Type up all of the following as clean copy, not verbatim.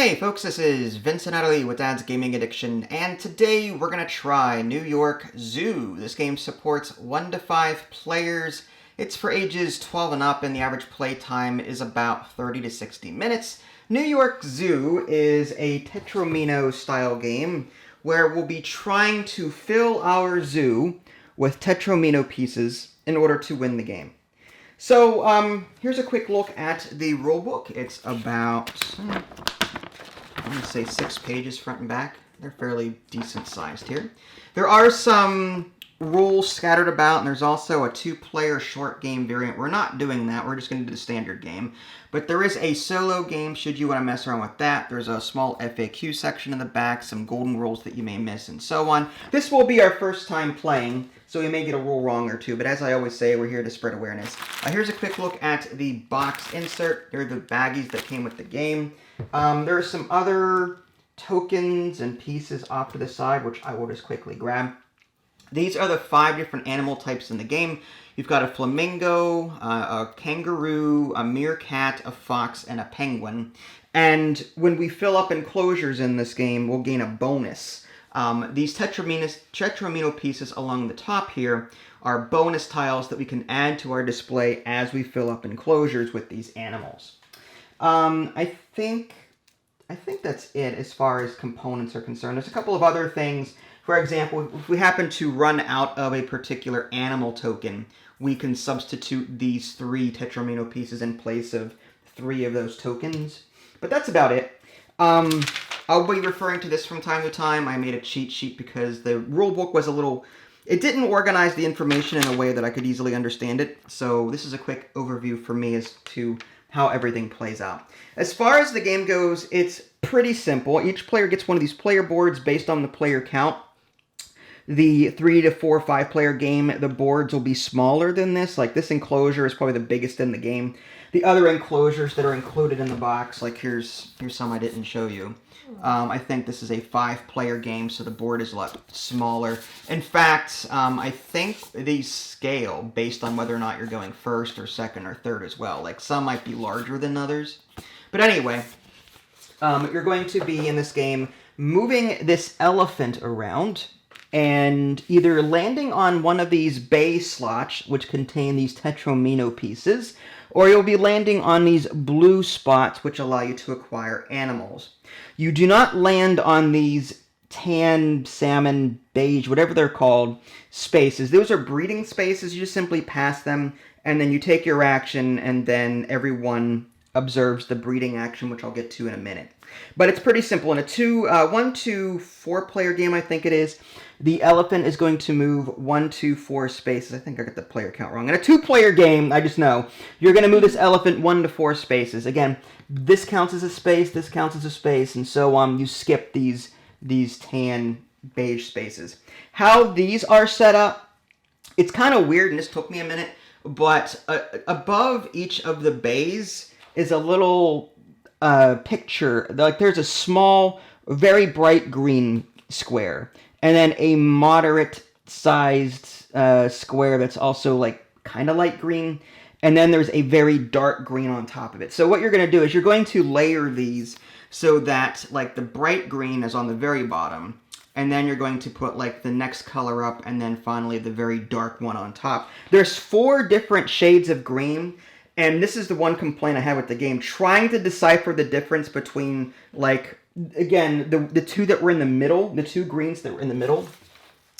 Hey folks, this is Vincent Adderley with Dad's Gaming Addiction, and today we're going to try New York Zoo. This game supports 1 to 5 players. It's for ages 12 and up, and the average play time is about 30 to 60 minutes. New York Zoo is a Tetromino style game where we'll be trying to fill our zoo with Tetromino pieces in order to win the game. So, here's a quick look at the rulebook. It's about, I'm going to say 6 pages front and back. They're fairly decent sized here. There are some rules scattered about, and there's also a 2-player short game variant. We're not doing that. We're just going to do the standard game. But there is a solo game should you want to mess around with that. There's a small FAQ section in the back, some golden rules that you may miss, and so on. This will be our first time playing, so we may get a rule wrong or two, but as I always say, we're here to spread awareness. Here's a quick look at the box insert. They're the baggies that came with the game. There are some other tokens and pieces off to the side, which I will just quickly grab. These are the 5 different animal types in the game. You've got a flamingo, a kangaroo, a meerkat, a fox, and a penguin. And when we fill up enclosures in this game, we'll gain a bonus. These Tetromino pieces along the top here are bonus tiles that we can add to our display as we fill up enclosures with these animals. I think that's it as far as components are concerned. There's a couple of other things. For example, if we happen to run out of a particular animal token, we can substitute these 3 Tetromino pieces in place of 3 of those tokens. But that's about it. I'll be referring to this from time to time. I made a cheat sheet because the rulebook was it didn't organize the information in a way that I could easily understand it. So this is a quick overview for me as to how everything plays out. As far as the game goes, it's pretty simple. Each player gets one of these player boards based on the player count. The 3 to 4, 5 player game, the boards will be smaller than this. Like this enclosure is probably the biggest in the game. The other enclosures that are included in the box, like here's some I didn't show you. I think this is a 5-player game, so the board is a lot smaller. In fact, I think these scale based on whether or not you're going first or second or third as well. Like some might be larger than others. But anyway, you're going to be in this game moving this elephant around and either landing on one of these bay slots, which contain these Tetromino pieces, or you'll be landing on these blue spots, which allow you to acquire animals. You do not land on these tan, salmon, beige, whatever they're called, spaces. Those are breeding spaces. You just simply pass them, and then you take your action, and then everyone observes the breeding action, which I'll get to in a minute. But it's pretty simple. In a 1 to 4 player game, I think it is, the elephant is going to move 1 to 4 spaces. I think I got the player count wrong. In a 2-player game, I just know, you're going to move this elephant 1 to 4 spaces. Again, this counts as a space, this counts as a space, and so on. You skip these tan beige spaces. How these are set up, it's kind of weird, and this took me a minute, but above each of the bays is a little picture. Like there's a small, very bright green square, and then a moderate sized square that's also like kind of light green, and then there's a very dark green on top of it. So what you're going to do is you're going to layer these so that like the bright green is on the very bottom, and then you're going to put like the next color up, and then finally the very dark one on top. There's 4 different shades of green. And this is the one complaint I have with the game, trying to decipher the difference between, like, again, the 2 that were in the middle, the 2 greens that were in the middle.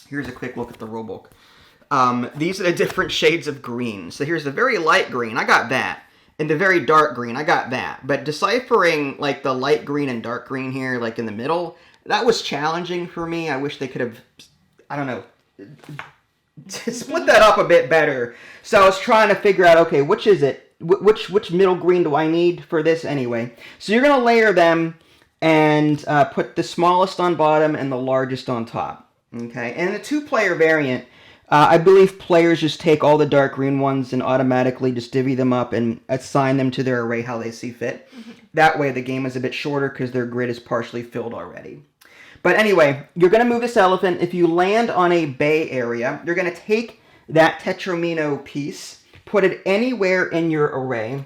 Here's a quick look at the rulebook. These are the different shades of green. So here's the very light green, I got that. And the very dark green, I got that. But deciphering, like, the light green and dark green here, like, in the middle, that was challenging for me. I wish they could have, I don't know, split that up a bit better. So I was trying to figure out, okay, which is it? Which middle green do I need for this anyway? So you're going to layer them and put the smallest on bottom and the largest on top. Okay, and in the 2-player variant, I believe players just take all the dark green ones and automatically just divvy them up and assign them to their array how they see fit. That way the game is a bit shorter because their grid is partially filled already. But anyway, you're going to move this elephant. If you land on a bay area, you're going to take that Tetromino piece, put it anywhere in your array.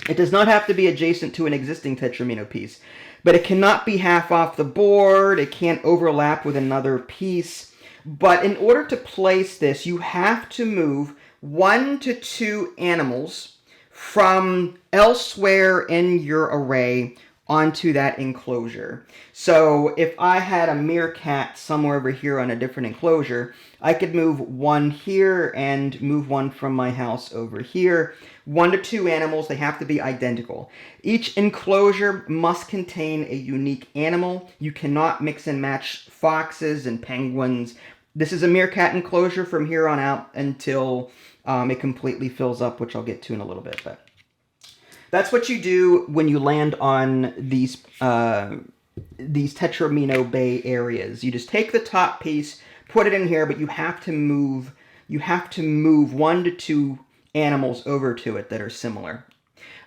It does not have to be adjacent to an existing Tetromino piece. but it cannot be half off the board. It can't overlap with another piece. But in order to place this, you have to move 1 to 2 animals from elsewhere in your array onto that enclosure. So if I had a meerkat somewhere over here on a different enclosure, I could move 1 here and move 1 from my house over here. 1 to 2 animals, they have to be identical. Each enclosure must contain a unique animal. You cannot mix and match foxes and penguins. This is a meerkat enclosure from here on out until it completely fills up, which I'll get to in a little bit. But that's what you do when you land on these Tetramino Bay areas. You just take the top piece, put it in here, but you have to move 1 to 2 animals over to it that are similar.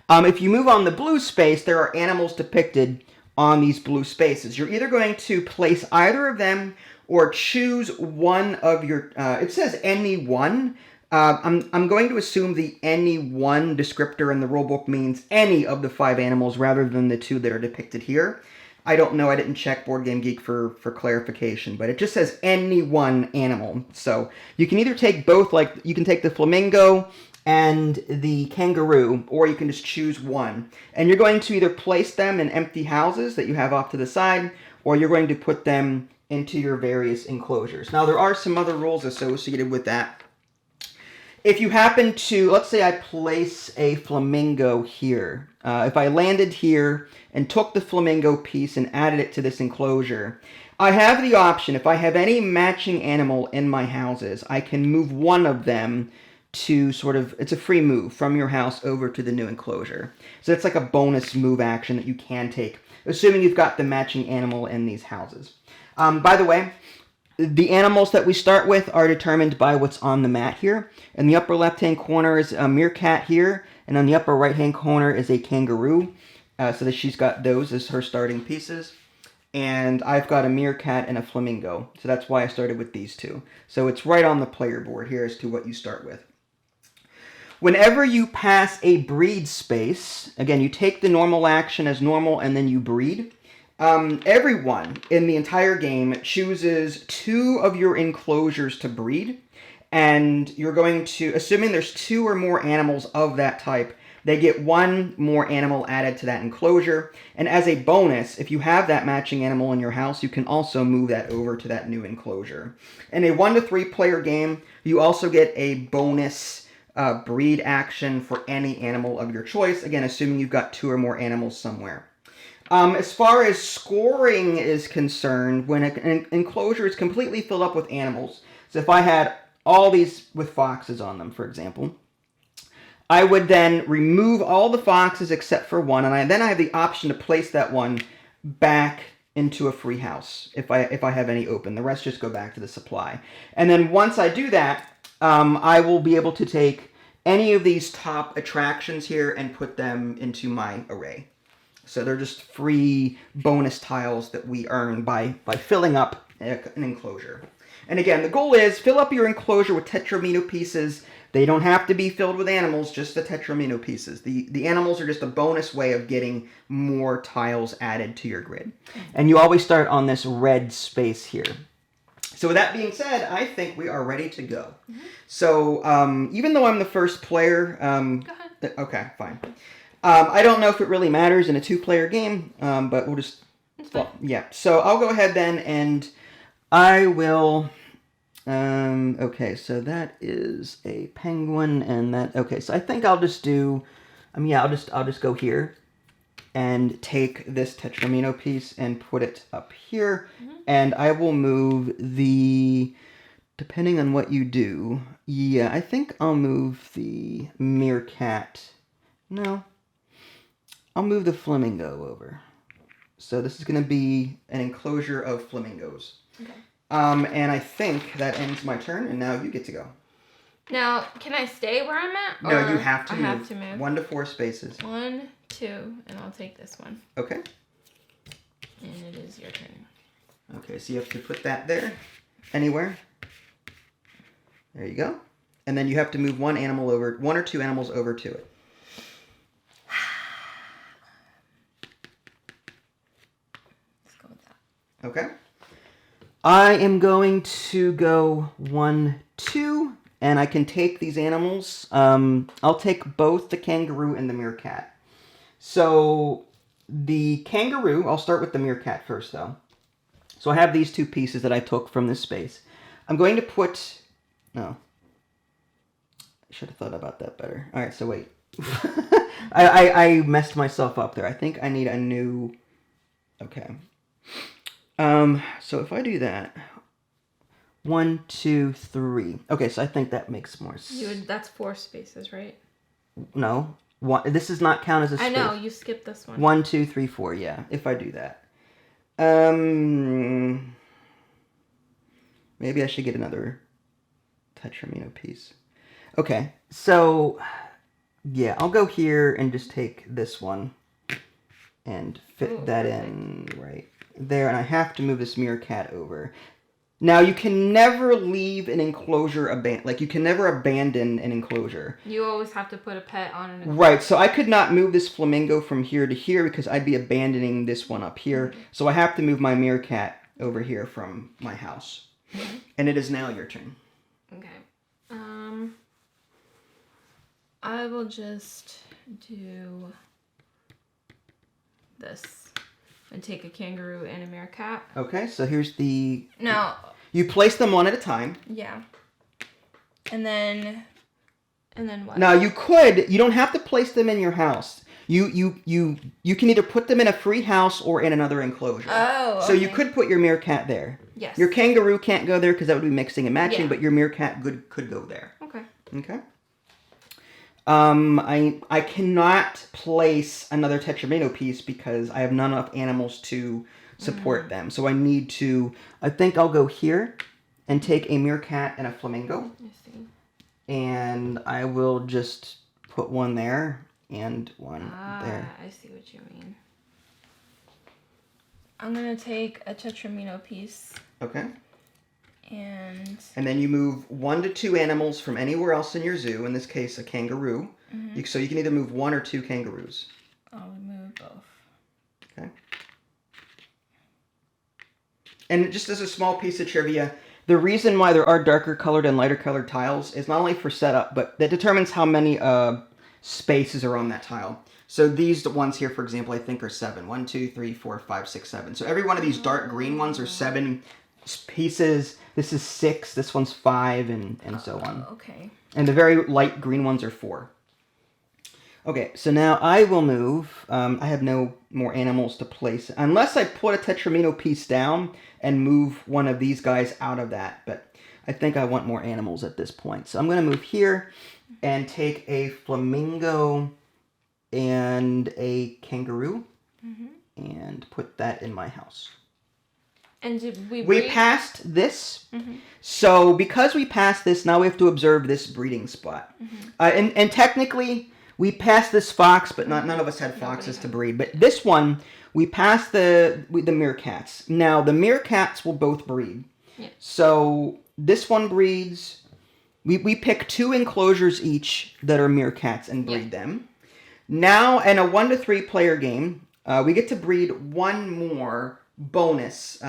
If you move on the blue space, there are animals depicted on these blue spaces. You're either going to place either of them or choose one of your, it says any one. I'm going to assume the any one descriptor in the rulebook means any of the 5 animals rather than the 2 that are depicted here. I don't know, I didn't check Board Game Geek for clarification, but it just says any one animal. So you can either take both, like you can take the flamingo and the kangaroo, or you can just choose one. And you're going to either place them in empty houses that you have off to the side, or you're going to put them into your various enclosures. Now there are some other rules associated with that. If you happen to, let's say I place a flamingo here. If I landed here and took the flamingo piece and added it to this enclosure, I have the option, if I have any matching animal in my houses, I can move one of them to sort of, it's a free move from your house over to the new enclosure. So it's like a bonus move action that you can take, assuming you've got the matching animal in these houses. By the way, the animals that we start with are determined by what's on the mat here. In the upper left-hand corner is a meerkat here, and on the upper right-hand corner is a kangaroo. So that she's got those as her starting pieces. And I've got a meerkat and a flamingo. So that's why I started with these 2. So it's right on the player board here as to what you start with. Whenever you pass a breed space, again, you take the normal action as normal and then you breed. Everyone in the entire game chooses 2 of your enclosures to breed, and you're going to, assuming there's 2 or more animals of that type, they get 1 more animal added to that enclosure, and as a bonus, if you have that matching animal in your house, you can also move that over to that new enclosure. In a 1 to 3 player game, you also get a bonus breed action for any animal of your choice, again, assuming you've got 2 or more animals somewhere. As far as scoring is concerned, when an enclosure is completely filled up with animals, so if I had all these with foxes on them, for example, I would then remove all the foxes except for 1, and then I have the option to place that one back into a free house if I have any open. The rest just go back to the supply. And then once I do that, I will be able to take any of these top attractions here and put them into my array. So they're just free bonus tiles that we earn by filling up an enclosure. And again, the goal is fill up your enclosure with Tetramino pieces. They don't have to be filled with animals, just the Tetramino pieces. The animals are just a bonus way of getting more tiles added to your grid. And you always start on this red space here. So with that being said, I think we are ready to go. Mm-hmm. So even though I'm the first player... go ahead. Okay, fine. I don't know if it really matters in a 2-player game, but we'll just... Well, yeah, so I'll go ahead then, and I will... okay, so that is a penguin, and that... Okay, so I think I'll just do... yeah, I'll just go here and take this Tetramino piece and put it up here, and I will move the... Depending on what you do... Yeah, I think I'll move the meerkat... No... I'll move the flamingo over. So this is going to be an enclosure of flamingos. Okay. And I think that ends my turn, and now you get to go. Now, can I stay where I'm at? No, you have to move. I have to move. 1 to 4 spaces. 1, 2, and I'll take this one. Okay. And it is your turn. Okay, so you have to put that there. Anywhere. There you go. And then you have to move 1 or 2 animals over to it. Okay. I am going to go 1, 2, and I can take these animals. I'll take both the kangaroo and the meerkat. So the kangaroo, I'll start with the meerkat first, though. So I have these two pieces that I took from this space. I'm going to put... No. I should have thought about that better. All right, so wait. I messed myself up there. I think I need a new... Okay. So if I do that... 1, 2, 3. Okay, so I think that makes more sense. That's 4 spaces, right? No. This does not count as a space. I know, you skipped this one. 1, 2, 3, 4, yeah, if I do that. Maybe I should get another Tetramino piece. Okay, so, yeah, I'll go here and just take this one and fit that in right there, and I have to move this meerkat over. Now, you can never leave an enclosure you can never abandon an enclosure. You always have to put a pet on an enclosure. Right, so I could not move this flamingo from here to here because I'd be abandoning this one up here. Mm-hmm. So I have to move my meerkat over here from my house. Mm-hmm. And it is now your turn. Okay. I will just do this and take a kangaroo and a meerkat. Okay, so here's the... Now... You place them one at a time. Yeah. And then what? Now you don't have to place them in your house. You can either put them in a free house or in another enclosure. Oh, okay. So you could put your meerkat there. Yes. Your kangaroo can't go there because that would be mixing and matching, but your meerkat could go there. Okay. Okay. I cannot place another Tetramino piece because I have not enough animals to support them. So I think I'll go here and take a meerkat and a flamingo. I see. And I will just put one there and one there. I see what you mean. I'm going to take a Tetramino piece. Okay. And then you move 1 to 2 animals from anywhere else in your zoo, in this case a kangaroo. Mm-hmm. So you can either move 1 or 2 kangaroos. I'll move both. Okay. And just as a small piece of trivia, the reason why there are darker colored and lighter colored tiles is not only for setup, but that determines how many spaces are on that tile. So these ones here, for example, I think are 7. 1, 2, 3, 4, 5, 6, 7. So every one of these dark green ones are 7 pieces. This is 6. This one's 5, and so on. Okay. And the very light green ones are 4. Okay, so now I will move. I have no more animals to place. Unless I put a Tetramino piece down and move one of these guys out of that. But I think I want more animals at this point. So I'm going to move here and take a flamingo and a kangaroo and put that in my house. And did we passed this. Mm-hmm. So because we passed this, now we have to observe this breeding spot. Mm-hmm. And technically... We passed this fox, but none of us had foxes to breed. But this one, we passed the meerkats. Now, the meerkats will both breed. Yeah. So, this one breeds... We pick 2 enclosures each that are meerkats and breed them. Now, in a 1 to 3 player game, we get to breed 1 more bonus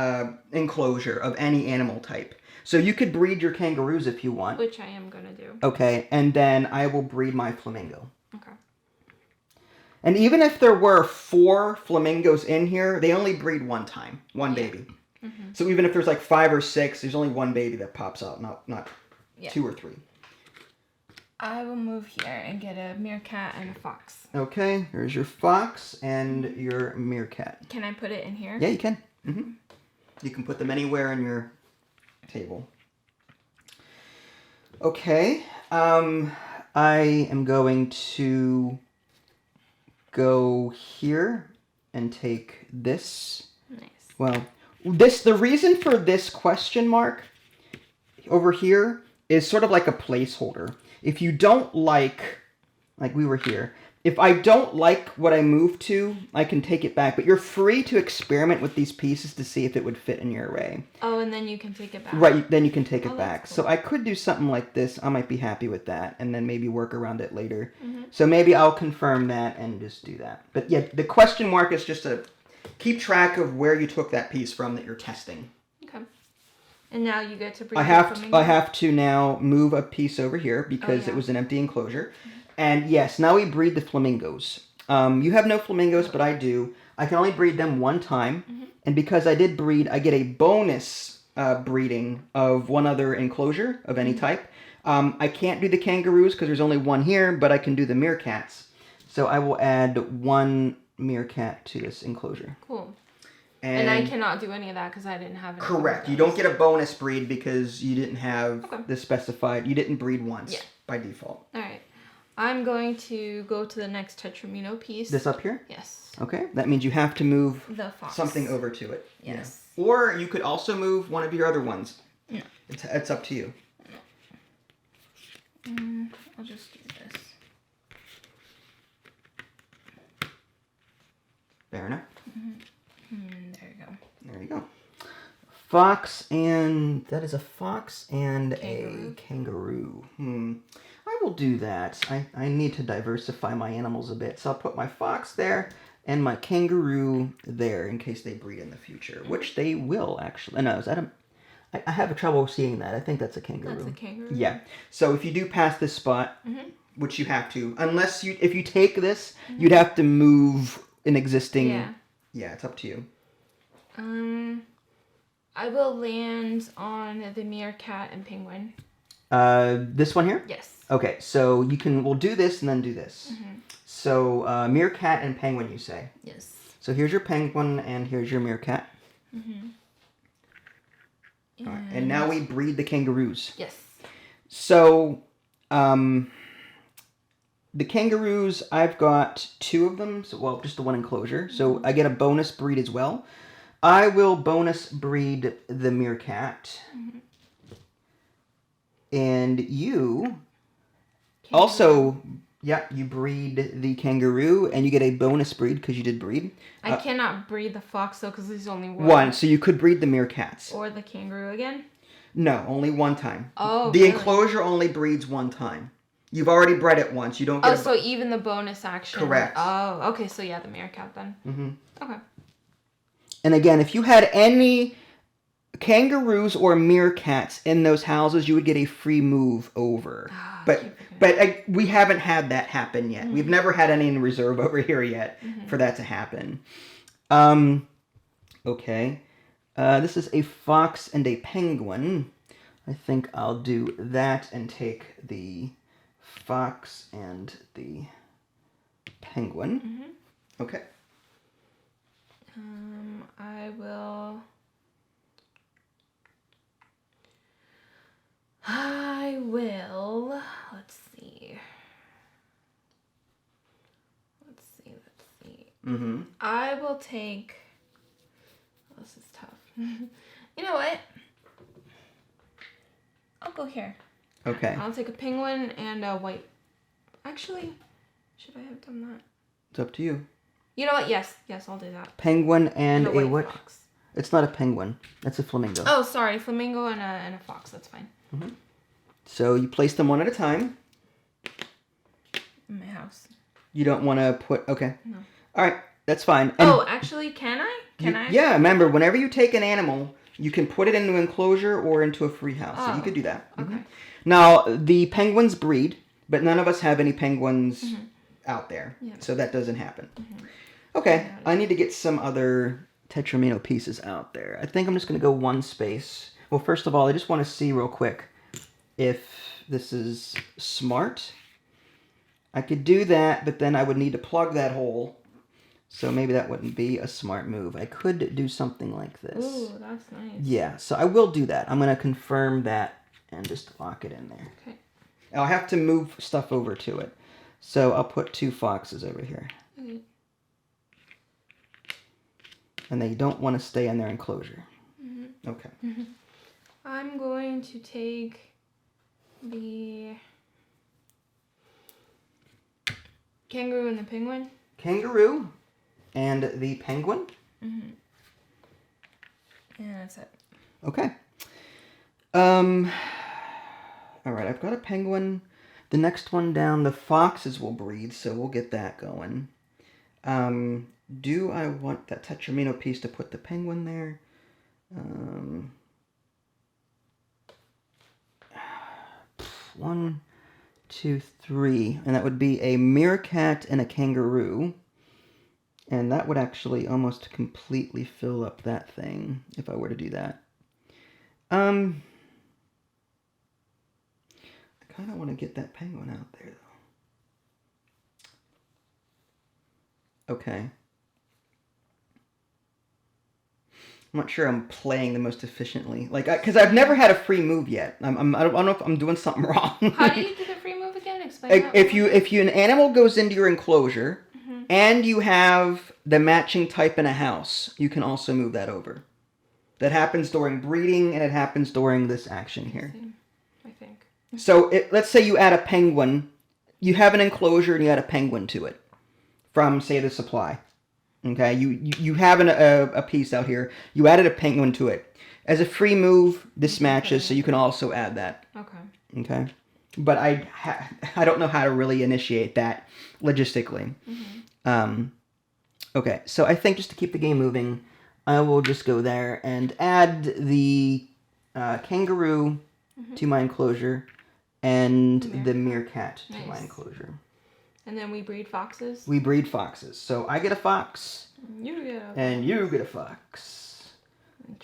enclosure of any animal type. So, you could breed your kangaroos if you want. Which I am going to do. Okay, and then I will breed my flamingo. Okay. And even if there were 4 flamingos in here, they only breed one time, one baby. Mm-hmm. So even if there's like 5 or 6, there's only one baby that pops out, not 2 or 3. I will move here and get a meerkat and a fox. Okay, here's your fox and your meerkat. Can I put it in here? Yeah, you can. Mm-hmm. You can put them anywhere on your table. Okay, I am going to go here and take this. Nice. Well, the reason for this question mark over here is sort of like a placeholder. If you don't like we were here, if I don't like what I move to, I can take it back. But you're free to experiment with these pieces to see if it would fit in your array. Oh, and then you can take it back. Right, then you can take it back. Cool. So I could do something like this. I might be happy with that, and then maybe work around it later. Mm-hmm. So maybe I'll confirm that and just do that. But yeah, the question mark is just keep track of where you took that piece from that you're testing. Okay. And now you get to breed I have to now move a piece over here because it was an empty enclosure. And yes, now we breed the flamingos. You have no flamingos, but I do. I can only breed them one time. And because I did breed, I get a bonus breeding of one other enclosure of any type. I can't do the kangaroos because there's only one here, but I can do the meerkats. So I will add one meerkat to this enclosure. Cool. And I cannot do any of that because I didn't have it. Correct. You don't get a bonus breed because you didn't have the specified. You didn't breed once by default. All right. I'm going to go to the next Tetramino piece. This up here? Yes. Okay. That means you have to move the something over to it. Yes. Yeah. Or you could also move one of your other ones. No. It's up to you. No. I'll just do this. Fair enough. There you go. There you go. Fox and... That is a fox and a kangaroo. I will do that. I need to diversify my animals a bit. So I'll put my fox there and my kangaroo there in case they breed in the future. Which they will, actually. No, is that a... I have trouble seeing that. I think that's a kangaroo. That's a kangaroo? Yeah. So if you do pass this spot, which you have to, unless you... If you take this, you'd have to move an existing... Yeah, it's up to you. I will land on the meerkat and penguin. This one here? Yes. Okay, so we'll do this and then do this. So, meerkat and penguin, you say? Yes. So here's your penguin and here's your meerkat. All right, and now we breed the kangaroos. Yes. So, the kangaroos, I've got 2 of them. So, well, just the one enclosure. So I get a bonus breed as well. I will bonus breed the meerkat. And you also, you breed the kangaroo, and you get a bonus breed because you did breed. I cannot breed the fox, though, because there's only one. One, so you could breed the meerkats. Or the kangaroo again? No, only one time. Oh, the really? enclosure only breeds one time. You've already bred it once. You don't get so even the bonus action. Correct. Oh, okay, so yeah, the meerkat then. Okay. And again, if you had any kangaroos or meerkats in those houses, you would get a free move over. But we haven't had that happen yet. We've never had any in reserve over here yet for that to happen. Okay. This is a fox and a penguin. I think I'll do that and take the fox and the penguin. Okay. I will, let's see. I will take, this is tough. You know what? I'll go here. Okay. I'll take a penguin and a white, actually, should I have done that? It's up to you. You know what? Yes, I'll do that. Penguin and a what? Fox. It's not a penguin. That's a flamingo. Oh, sorry. Flamingo and a fox. That's fine. So you place them one at a time. In my house. You don't want to put... Okay. No. All right. That's fine. And actually, can I? Yeah, remember, whenever you take an animal, you can put it into an enclosure or into a free house. So you could do that. Okay. Now, the penguins breed, but none of us have any penguins out there. Yeah. So that doesn't happen. Okay. I need to get some other Tetramino pieces out there. I think I'm just going to go one space. Well, first of all, I just want to see real quick if this is smart. I could do that, but then I would need to plug that hole. So maybe that wouldn't be a smart move. I could do something like this. Ooh, that's nice. Yeah, so I will do that. I'm going to confirm that and just lock it in there. Okay. I'll have to move stuff over to it. So I'll put 2 foxes over here. Okay. And they don't want to stay in their enclosure. Okay. I'm going to take the kangaroo and the penguin. Kangaroo and the penguin. Yeah, that's it. Okay. All right, I've got a penguin. The next one down, the foxes will breed, so we'll get that going. do I want that Tetramino piece to put the penguin there? 1, 2, 3. And that would be a meerkat and a kangaroo. And that would actually almost completely fill up that thing if I were to do that. I kind of want to get that penguin out there, though. Okay. I'm not sure I'm playing the most efficiently. Like, because I've never had a free move yet. I don't know if I'm doing something wrong. How do you get a free move again? Explain that. If an animal goes into your enclosure and you have the matching type in a house, you can also move that over. That happens during breeding and it happens during this action here. I think. So let's say you add a penguin. You have an enclosure and you add a penguin to it from, say, the supply. Okay, you have a piece out here. You added a penguin to it. As a free move, this matches, so you can also add that. Okay. Okay, but I don't know how to really initiate that logistically. Okay, so I think just to keep the game moving, I will just go there and add the kangaroo to my enclosure and the meerkat to my enclosure. And then we breed foxes? We breed foxes. So I get a fox. You get a fox. And you get a fox.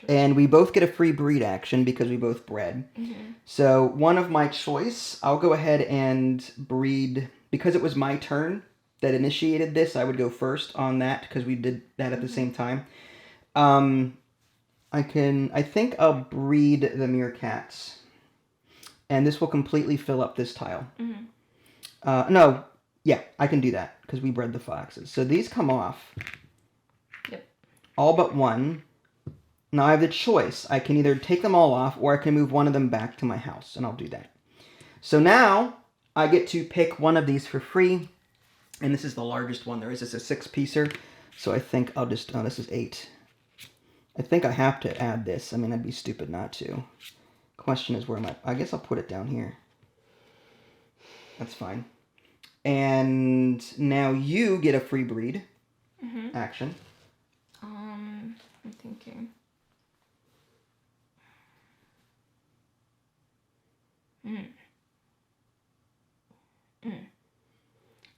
And we both get a free breed action because we both bred. So one of my choice, I'll go ahead and breed. Because it was my turn that initiated this, I would go first on that because we did that at the same time. I think I'll breed the meerkats. And this will completely fill up this tile. No. Yeah, I can do that because we bred the foxes. So these come off. Yep. All but one. Now I have the choice. I can either take them all off or I can move one of them back to my house, and I'll do that. So now I get to pick one of these for free, and this is the largest one there is. It's a 6-piecer, so I think I'll just... Oh, this is 8. I think I have to add this. I mean, I'd be stupid not to. Question is where am I... I guess I'll put it down here. That's fine. And now you get a free breed action. I'm thinking.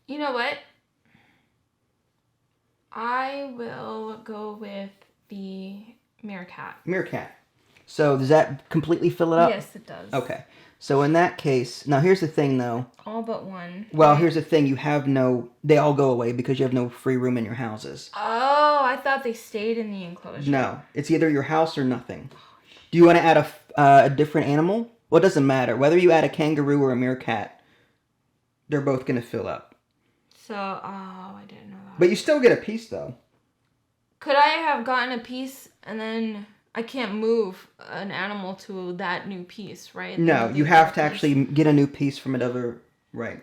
You know what? I will go with the meerkat. Meerkat. So does that completely fill it up? Yes, it does. Okay. So in that case, now here's the thing though. All but one. Well, here's the thing. You have no, they all go away because you have no free room in your houses. Oh, I thought they stayed in the enclosure. No, it's either your house or nothing. Do you want to add a different animal? Well, it doesn't matter. Whether you add a kangaroo or a meerkat, they're both going to fill up. So, I didn't know that. But you still get a piece though. Could I have gotten a piece and then I can't move an animal to that new piece, right? No, you have to actually get a new piece from another. Right.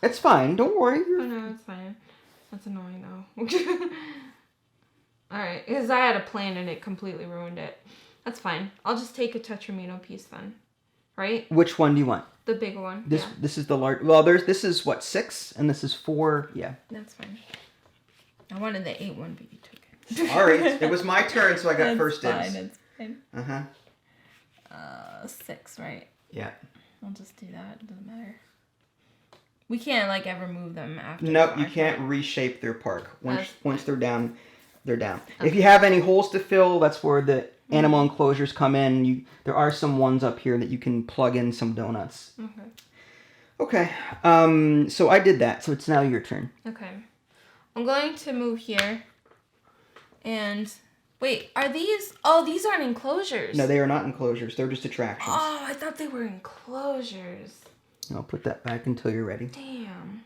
It's fine. Don't worry. Oh, no, it's fine. That's annoying, though. Alright, because I had a plan and it completely ruined it. That's fine. I'll just take a Tetramino piece then. Right? Which one do you want? The bigger one. This is the large. Well, this is what, 6, and this is 4. Yeah. That's fine. I wanted the 8 one, but you took it. Sorry, it was my turn, so I got first dibs. It's fine. 6, right? Yeah. I'll just do that. It doesn't matter. We can't ever move them after. Nope, you can't reshape their park. Once they're down, they're down. Okay. If you have any holes to fill, that's where the animal enclosures come in. There are some ones up here that you can plug in some donuts. Okay. So I did that. So it's now your turn. Okay. I'm going to move here. And wait, are these? Oh, these aren't enclosures. No, they are not enclosures. They're just attractions. Oh, I thought they were enclosures. I'll put that back until you're ready. Damn.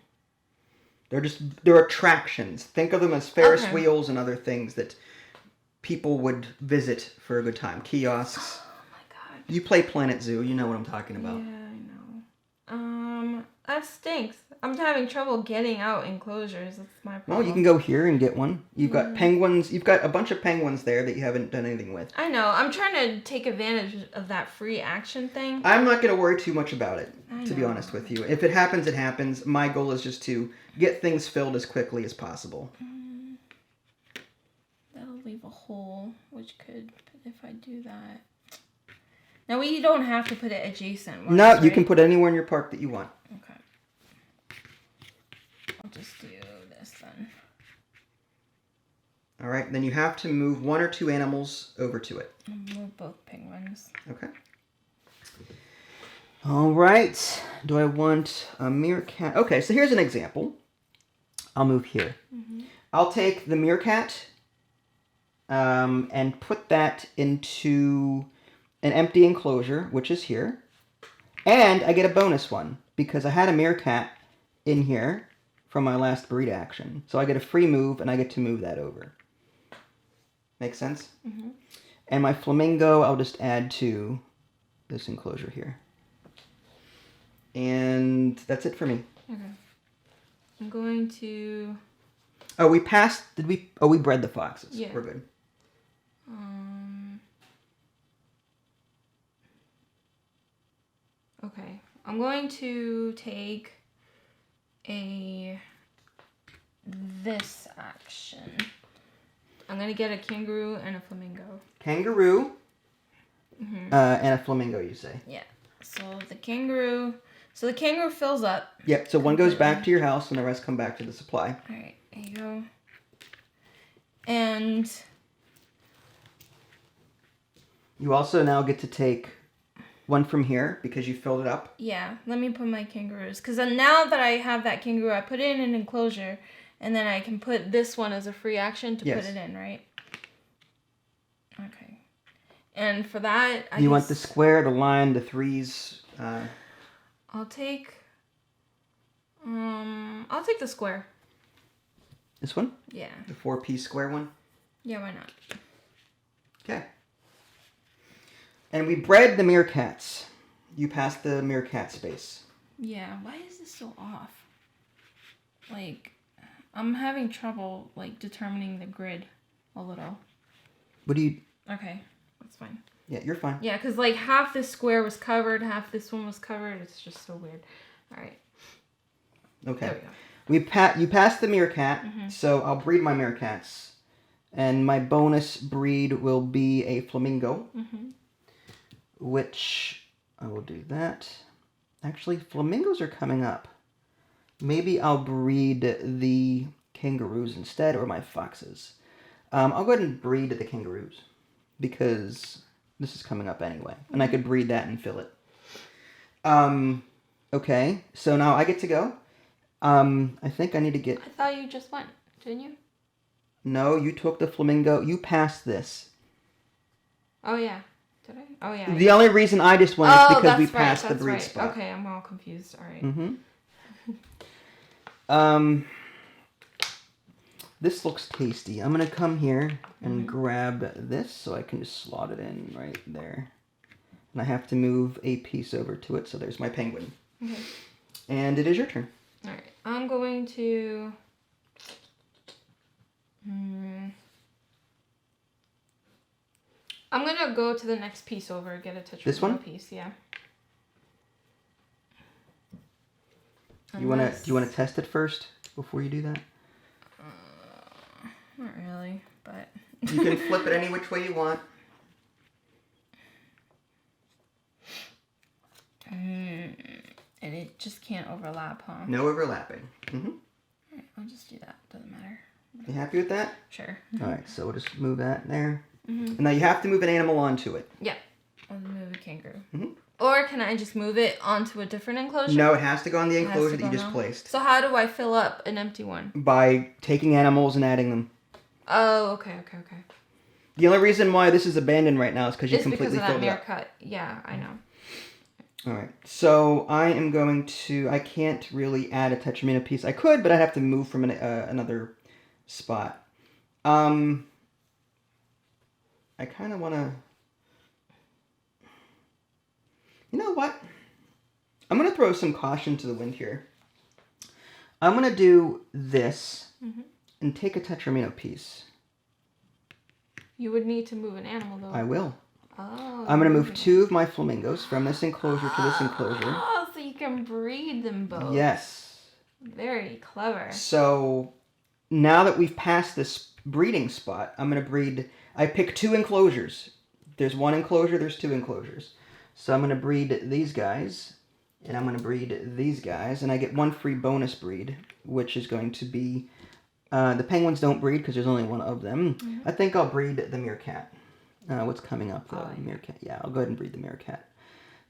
They're attractions. Think of them as Ferris wheels and other things that people would visit for a good time. Kiosks. Oh my god. You play Planet Zoo. You know what I'm talking about. Yeah, I know. That stinks. I'm having trouble getting out enclosures. That's my problem. Well, you can go here and get one. You've got penguins. You've got a bunch of penguins there that you haven't done anything with. I know. I'm trying to take advantage of that free action thing. I'm not going to worry too much about it, to be honest with you. If it happens, it happens. My goal is just to get things filled as quickly as possible. That'll leave a hole, which could, if I do that. Now, we don't have to put it adjacent. No, you can put it anywhere in your park that you want. Okay. I'll just do this then. All right, then you have to move 1 or 2 animals over to it. I'll move both penguins. Okay. All right. Do I want a meerkat? Okay, so here's an example. I'll move here. I'll take the meerkat and put that into an empty enclosure, which is here. And I get a bonus one because I had a meerkat in here from my last breed action. So I get a free move and I get to move that over. Make sense? And my flamingo, I'll just add to this enclosure here. And that's it for me. Okay. I'm going to... Oh, we passed... Did we... Oh, we bred the foxes. Yeah. We're good. Okay. I'm going to take this action. I'm going to get a kangaroo and a flamingo. Kangaroo and a flamingo, you say? Yeah. So the kangaroo fills up. Yep, so one goes back to your house and the rest come back to the supply. All right, there you go. And you also now get to take one from here because you filled it up. yeah, let me put my kangaroos. Because now that I have that kangaroo, I put it in an enclosure. And then I can put this one as a free action to put it in, right? Okay. And for that, you want the square, the line, the threes? I'll take the square. This one? Yeah. The 4-piece square one? Yeah, why not? Okay. And we bred the meerkats. You passed the meerkat space. Yeah, why is this so off? Like, I'm having trouble, like, determining the grid a little. What do you... Okay, that's fine. Yeah, you're fine. Yeah, because, like, half this square was covered, half this one was covered. It's just so weird. All right. Okay. There we go. You passed the meerkat, so I'll breed my meerkats. And my bonus breed will be a flamingo. Which I will do that. Actually, flamingos are coming up. Maybe I'll breed the kangaroos instead, or my foxes. I'll go ahead and breed the kangaroos because this is coming up anyway. And I could breed that and fill it. Okay, so now I get to go. I think I need to get... I thought you just went, didn't you? No, you took the flamingo. You passed this. Oh, yeah. Did I? Oh, yeah. The only reason I just went is because we passed the breed spot. Okay, I'm all confused. All right. This looks tasty. I'm going to come here and grab this so I can just slot it in right there. And I have to move a piece over to it, so there's my penguin. Okay. And it is your turn. All right. I'm going to... I'm going to go to the next piece over, get a touch This one? piece, yeah. Do you want to test it first before you do that? Not really, but... You can flip it any which way you want. And it just can't overlap, huh? No overlapping. Alright, I'll just do that. Doesn't matter. You happy with that? Sure. Alright, so we'll just move that there. And now you have to move an animal onto it. Yeah. I'll move a kangaroo. Or can I just move it onto a different enclosure? No, it has to go on the enclosure that you just placed. So how do I fill up an empty one? By taking animals and adding them. Oh, okay. The only reason why this is abandoned right now is because you completely because of that filled it up. Meerkat. Yeah, I know. Alright, so I am going to... I can't really add a Tetramino piece. I could, but I'd have to move from another spot. I kind of want to... You know what? I'm going to throw some caution to the wind here. I'm going to do this and take a Tetramino piece. You would need to move an animal, though. I will. Oh. I'm going to move 2 of my flamingos from this enclosure to this enclosure. Oh, so you can breed them both. Yes. Very clever. So now that we've passed this breeding spot, I'm going to breed... I pick 2 enclosures. There's 1 enclosure, there's 2 enclosures. So I'm going to breed these guys, and I'm going to breed these guys, and I get 1 free bonus breed, which is going to be... the penguins don't breed because there's only 1 of them. I think I'll breed the meerkat. What's coming up, though? Meerkat. Yeah, I'll go ahead and breed the meerkat.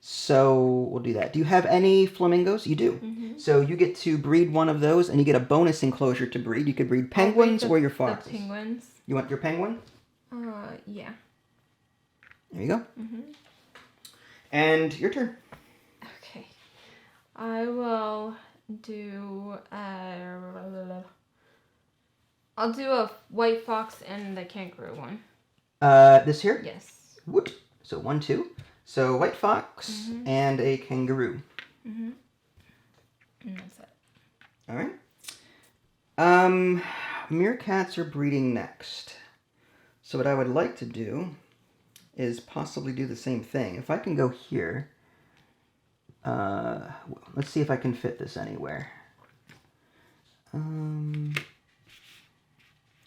So we'll do that. Do you have any flamingos? You do. So you get to breed 1 of those, and you get a bonus enclosure to breed. You could breed penguins or your foxes. The penguins. You want your penguin? Yeah. There you go. And your turn. Okay. I will do... I'll do a white fox and the kangaroo one. This here? Yes. Whoop. So 1, 2. So white fox and a kangaroo. And that's it. All right. Meerkats are breeding next. So what I would like to do is possibly do the same thing. If I can go here, let's see if I can fit this anywhere. I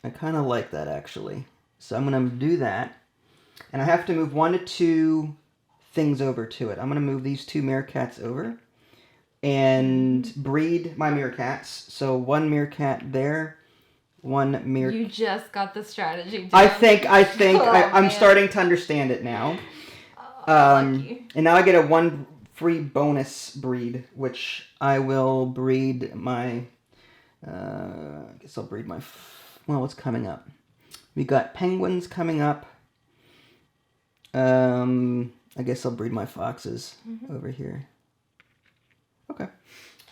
kind of like that, actually. So I'm going to do that. And I have to move 1 to 2 things over to it. I'm going to move these 2 meerkats over and breed my meerkats. So 1 meerkat there, 1 meerkat. You just got the strategy down. I think Oh, I'm starting to understand it now. Lucky. And now I get a 1 free bonus breed, which I will breed my... I guess I'll breed my... Well, what's coming up? We got penguins coming up. I guess I'll breed my foxes over here. Okay.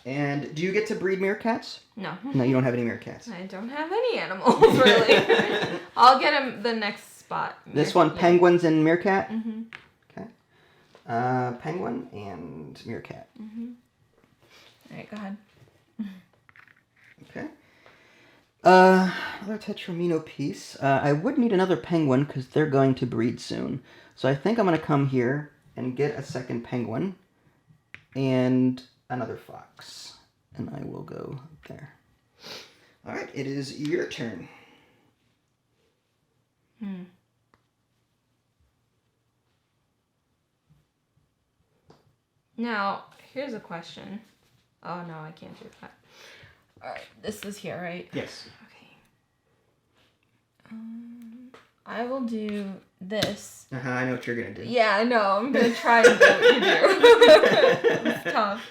And do you get to breed meerkats? No. No, you don't have any meerkats. I don't have any animals, really. I'll get him the next spot. This one, penguins and meerkat? Okay. Penguin and meerkat. All right, go ahead. Okay. Another Tetramino piece. I would need another penguin because they're going to breed soon. So I think I'm going to come here and get a second penguin and another fox. And I will go there. All right, it is your turn. Now, here's a question. Oh, no, I can't do that. All right, this is here, right? Yes. Okay. I will do this. I know what you're going to do. Yeah, I know. I'm going to try to do what you do. It's tough.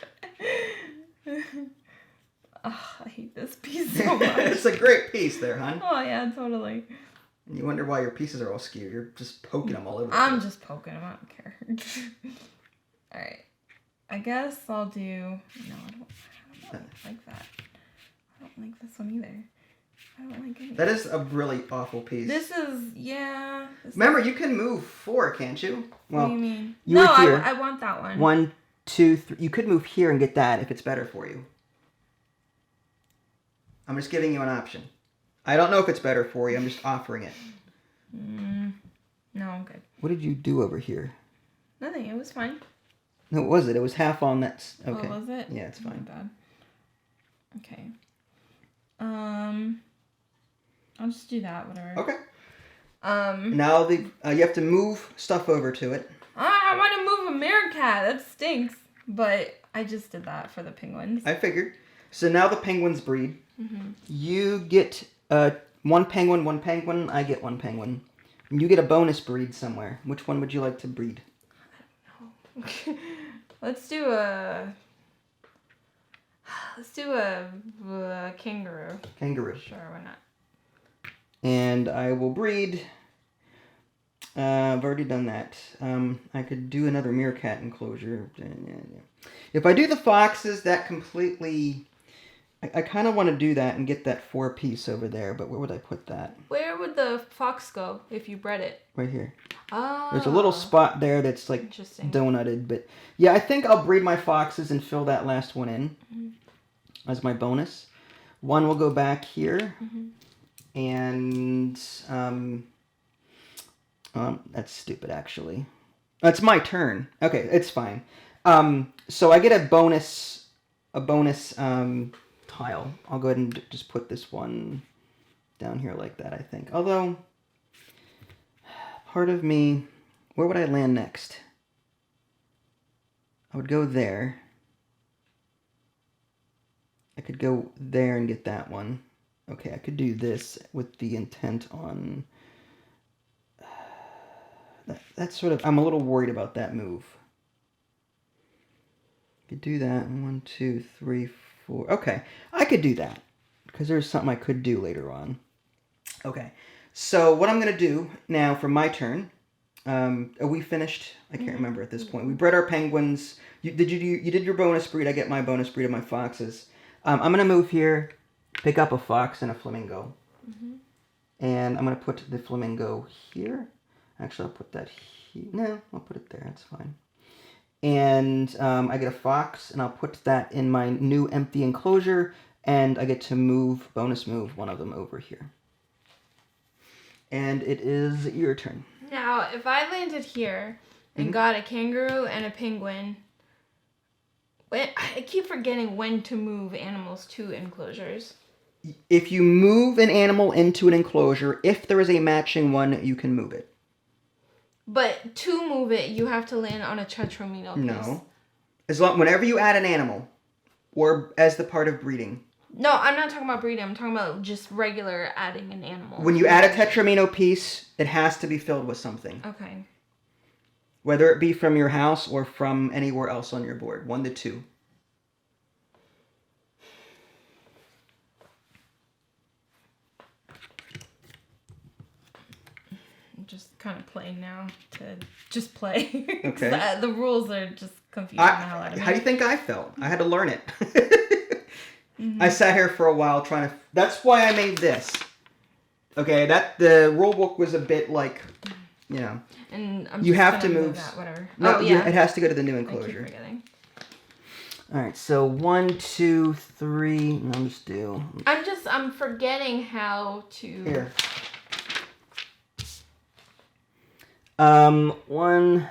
Oh, I hate this piece so much. It's a great piece there, hon. Oh, yeah, totally. And you wonder why your pieces are all skewed. You're just poking them all over the place. I'm just poking them. I don't care. All right. I guess I'll do... No, I don't like that. I don't like this one either. I don't like it. That is a really awful piece. This is... Yeah. Remember, you can move 4, can't you? Well, what do you mean? You No, were here. I want that one. 1, 2, 3. You could move here and get that if it's better for you. I'm just giving you an option. I don't know if it's better for you. I'm just offering it. No, I'm good. What did you do over here? Nothing. It was fine. No, what was it? It was half on that. Okay. Oh, was it? Yeah, it's fine. Oh, my bad. Okay. I'll just do that, whatever. Okay. Now you have to move stuff over to it. I want to move a meerkat. That stinks. But I just did that for the penguins. I figured. So now the penguins breed. You get 1 penguin, 1 penguin. I get 1 penguin. And you get a bonus breed somewhere. Which one would you like to breed? I don't know. Let's do a kangaroo. Kangaroo. Sure, why not? And I will breed. I've already done that. I could do another meerkat enclosure. If I do the foxes, that completely I kind of want to do that and get that 4-piece over there, but where would I put that? Where would the fox go if you bred it? Right here. Oh. There's a little spot there that's like donutted, but yeah, I think I'll breed my foxes and fill that last one in as my bonus. One will go back here, and that's stupid actually. It's my turn. Okay, it's fine. So I get a bonus tile. I'll go ahead and just put this one down here like that, I think. Although, part of me, where would I land next? I would go there. I could go there and get that one. Okay, I could do this with the intent on... That's sort of... I'm a little worried about that move. I could do that. 1, 2, 3, 4... Okay, I could do that. Because there's something I could do later on. Okay, so what I'm going to do now for my turn... are we finished? I can't remember at this point. We bred our penguins. You did your bonus breed. I get my bonus breed of my foxes. I'm going to move here, pick up a fox and a flamingo. And I'm going to put the flamingo here. Actually, I'll put that here. No, I'll put it there. That's fine. And I get a fox, and I'll put that in my new empty enclosure. And I get to bonus move one of them over here. And it is your turn. Now, if I landed here and got a kangaroo and a penguin, I keep forgetting when to move animals to enclosures. If you move an animal into an enclosure, if there is a matching one, you can move it. But to move it, you have to land on a Chutramino piece. No. Whenever you add an animal, or as the part of breeding. No, I'm not talking about breeding. I'm talking about just regular adding an animal. When you add a Tetramino piece, it has to be filled with something. Okay. Whether it be from your house or from anywhere else on your board. 1 to 2. I'm just kind of playing now to just play. Okay. The rules are just confusing the hell out of me. How do you think I felt? I had to learn it. I sat here for a while trying to... That's why I made this. Okay, the rule book was a bit like, you know... And I'm you just have to gonna move that, whatever. No, oh, yeah. It has to go to the new enclosure. I keep forgetting. All right, so 1, 2, 3. No, I'll just do... I'm forgetting how to... Here. 1,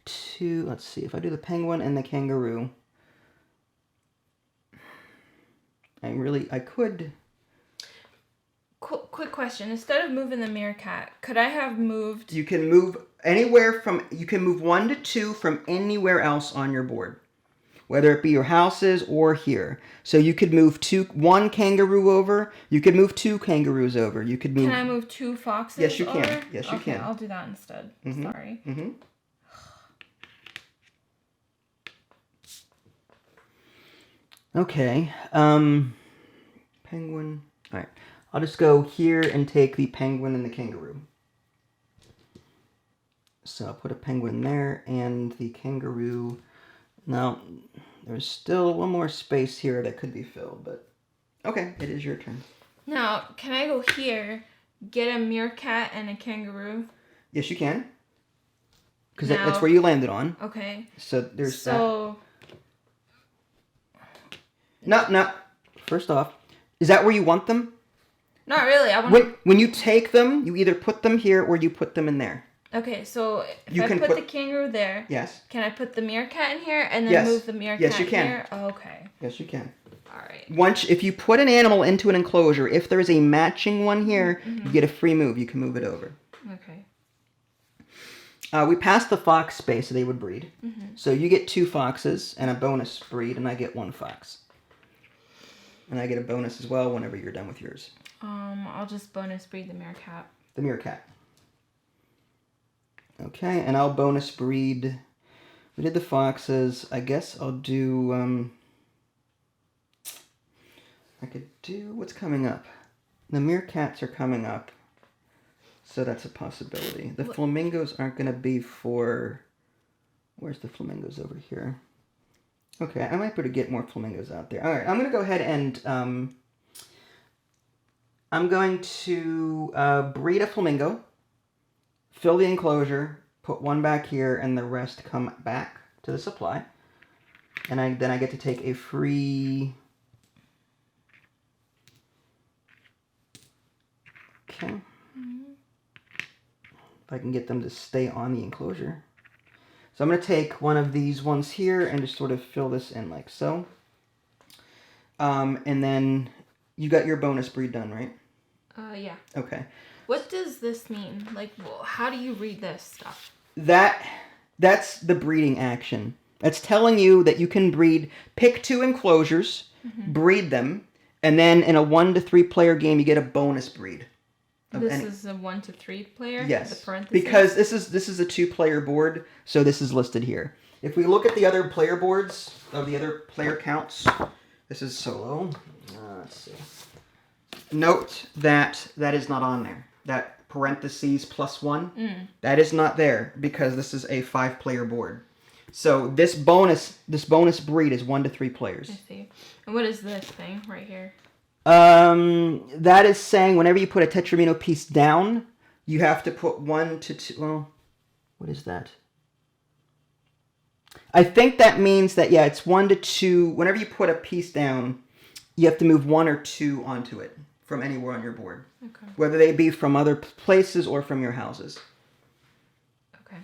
2... Let's see. If I do the penguin and the kangaroo... I could... Quick question. Instead of moving the meerkat, could I have moved... You can move anywhere from... You can move 1 to 2 from anywhere else on your board. Whether it be your houses or here. So you could move 1 kangaroo over. You could move 2 kangaroos over. You could move... Can I move 2 foxes Yes, you can. over? Yes, you can. I'll do that instead. Sorry. Okay. Penguin. All right. I'll just go here and take the penguin and the kangaroo. So I'll put a penguin there and the kangaroo. Now, there's still one more space here that could be filled, but okay, it is your turn. Now, can I go here, get a meerkat and a kangaroo? Yes, you can. Because that's where you landed on. Okay. So there's that. No. First off, is that where you want them? Not really. I want. When you take them, you either put them here or you put them in there. Okay, so if I put the kangaroo there, yes. Can I put the meerkat in here and then move the meerkat here? Here? Oh, okay. Yes, you can. All right. If you put an animal into an enclosure, if there is a matching one here, you get a free move. You can move it over. Okay. We passed the fox space, so they would breed. So you get 2 foxes and a bonus breed, and I get 1 fox. And I get a bonus as well whenever you're done with yours. I'll just bonus breed the meerkat. The meerkat. Okay, and I'll bonus breed... We did the foxes. I guess I'll do... I could do... What's coming up? The meerkats are coming up. So that's a possibility. The flamingos aren't going to be for... Where's the flamingos over here? Okay, I might be able to get more flamingos out there. All right, I'm going to go ahead and I'm going to breed a flamingo, fill the enclosure, put one back here, and the rest come back to the supply. And then I get to take a free... Okay. If I can get them to stay on the enclosure. So I'm going to take one of these ones here and just sort of fill this in like so. And then you got your bonus breed done, right? Yeah. Okay. What does this mean? Like, how do you read this stuff? That's the breeding action. That's telling you that you can breed, pick 2 enclosures, breed them, and then in a 1 to 3 player game you get a bonus breed. This is a 1 to 3 player? Yes. The parentheses? Because this is a 2-player board, so this is listed here. If we look at the other player boards of the other player counts, this is solo. Let's see. Note that is not on there. That parentheses +1, that is not there because this is a 5-player board. So this bonus breed is 1 to 3 players. I see. And what is this thing right here? That is saying whenever you put a Tetramino piece down, you have to put 1 to 2. Well, what is that? I think that means that, yeah, it's 1 to 2. Whenever you put a piece down, you have to move 1 or 2 onto it from anywhere on your board. Okay. Whether they be from other places or from your houses. Okay.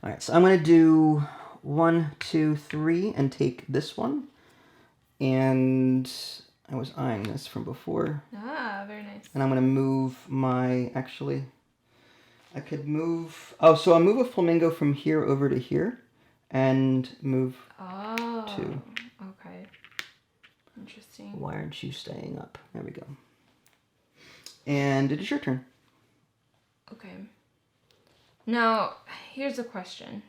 All right, so I'm going to do 1, 2, 3 and take this one. And I was eyeing this from before. Ah, very nice. And I'm going to move my, actually, I could move, oh, so I'll move a flamingo from here over to here and move 2. Okay. Interesting. Why aren't you staying up? There we go. And it is your turn. Okay. Now, here's a question.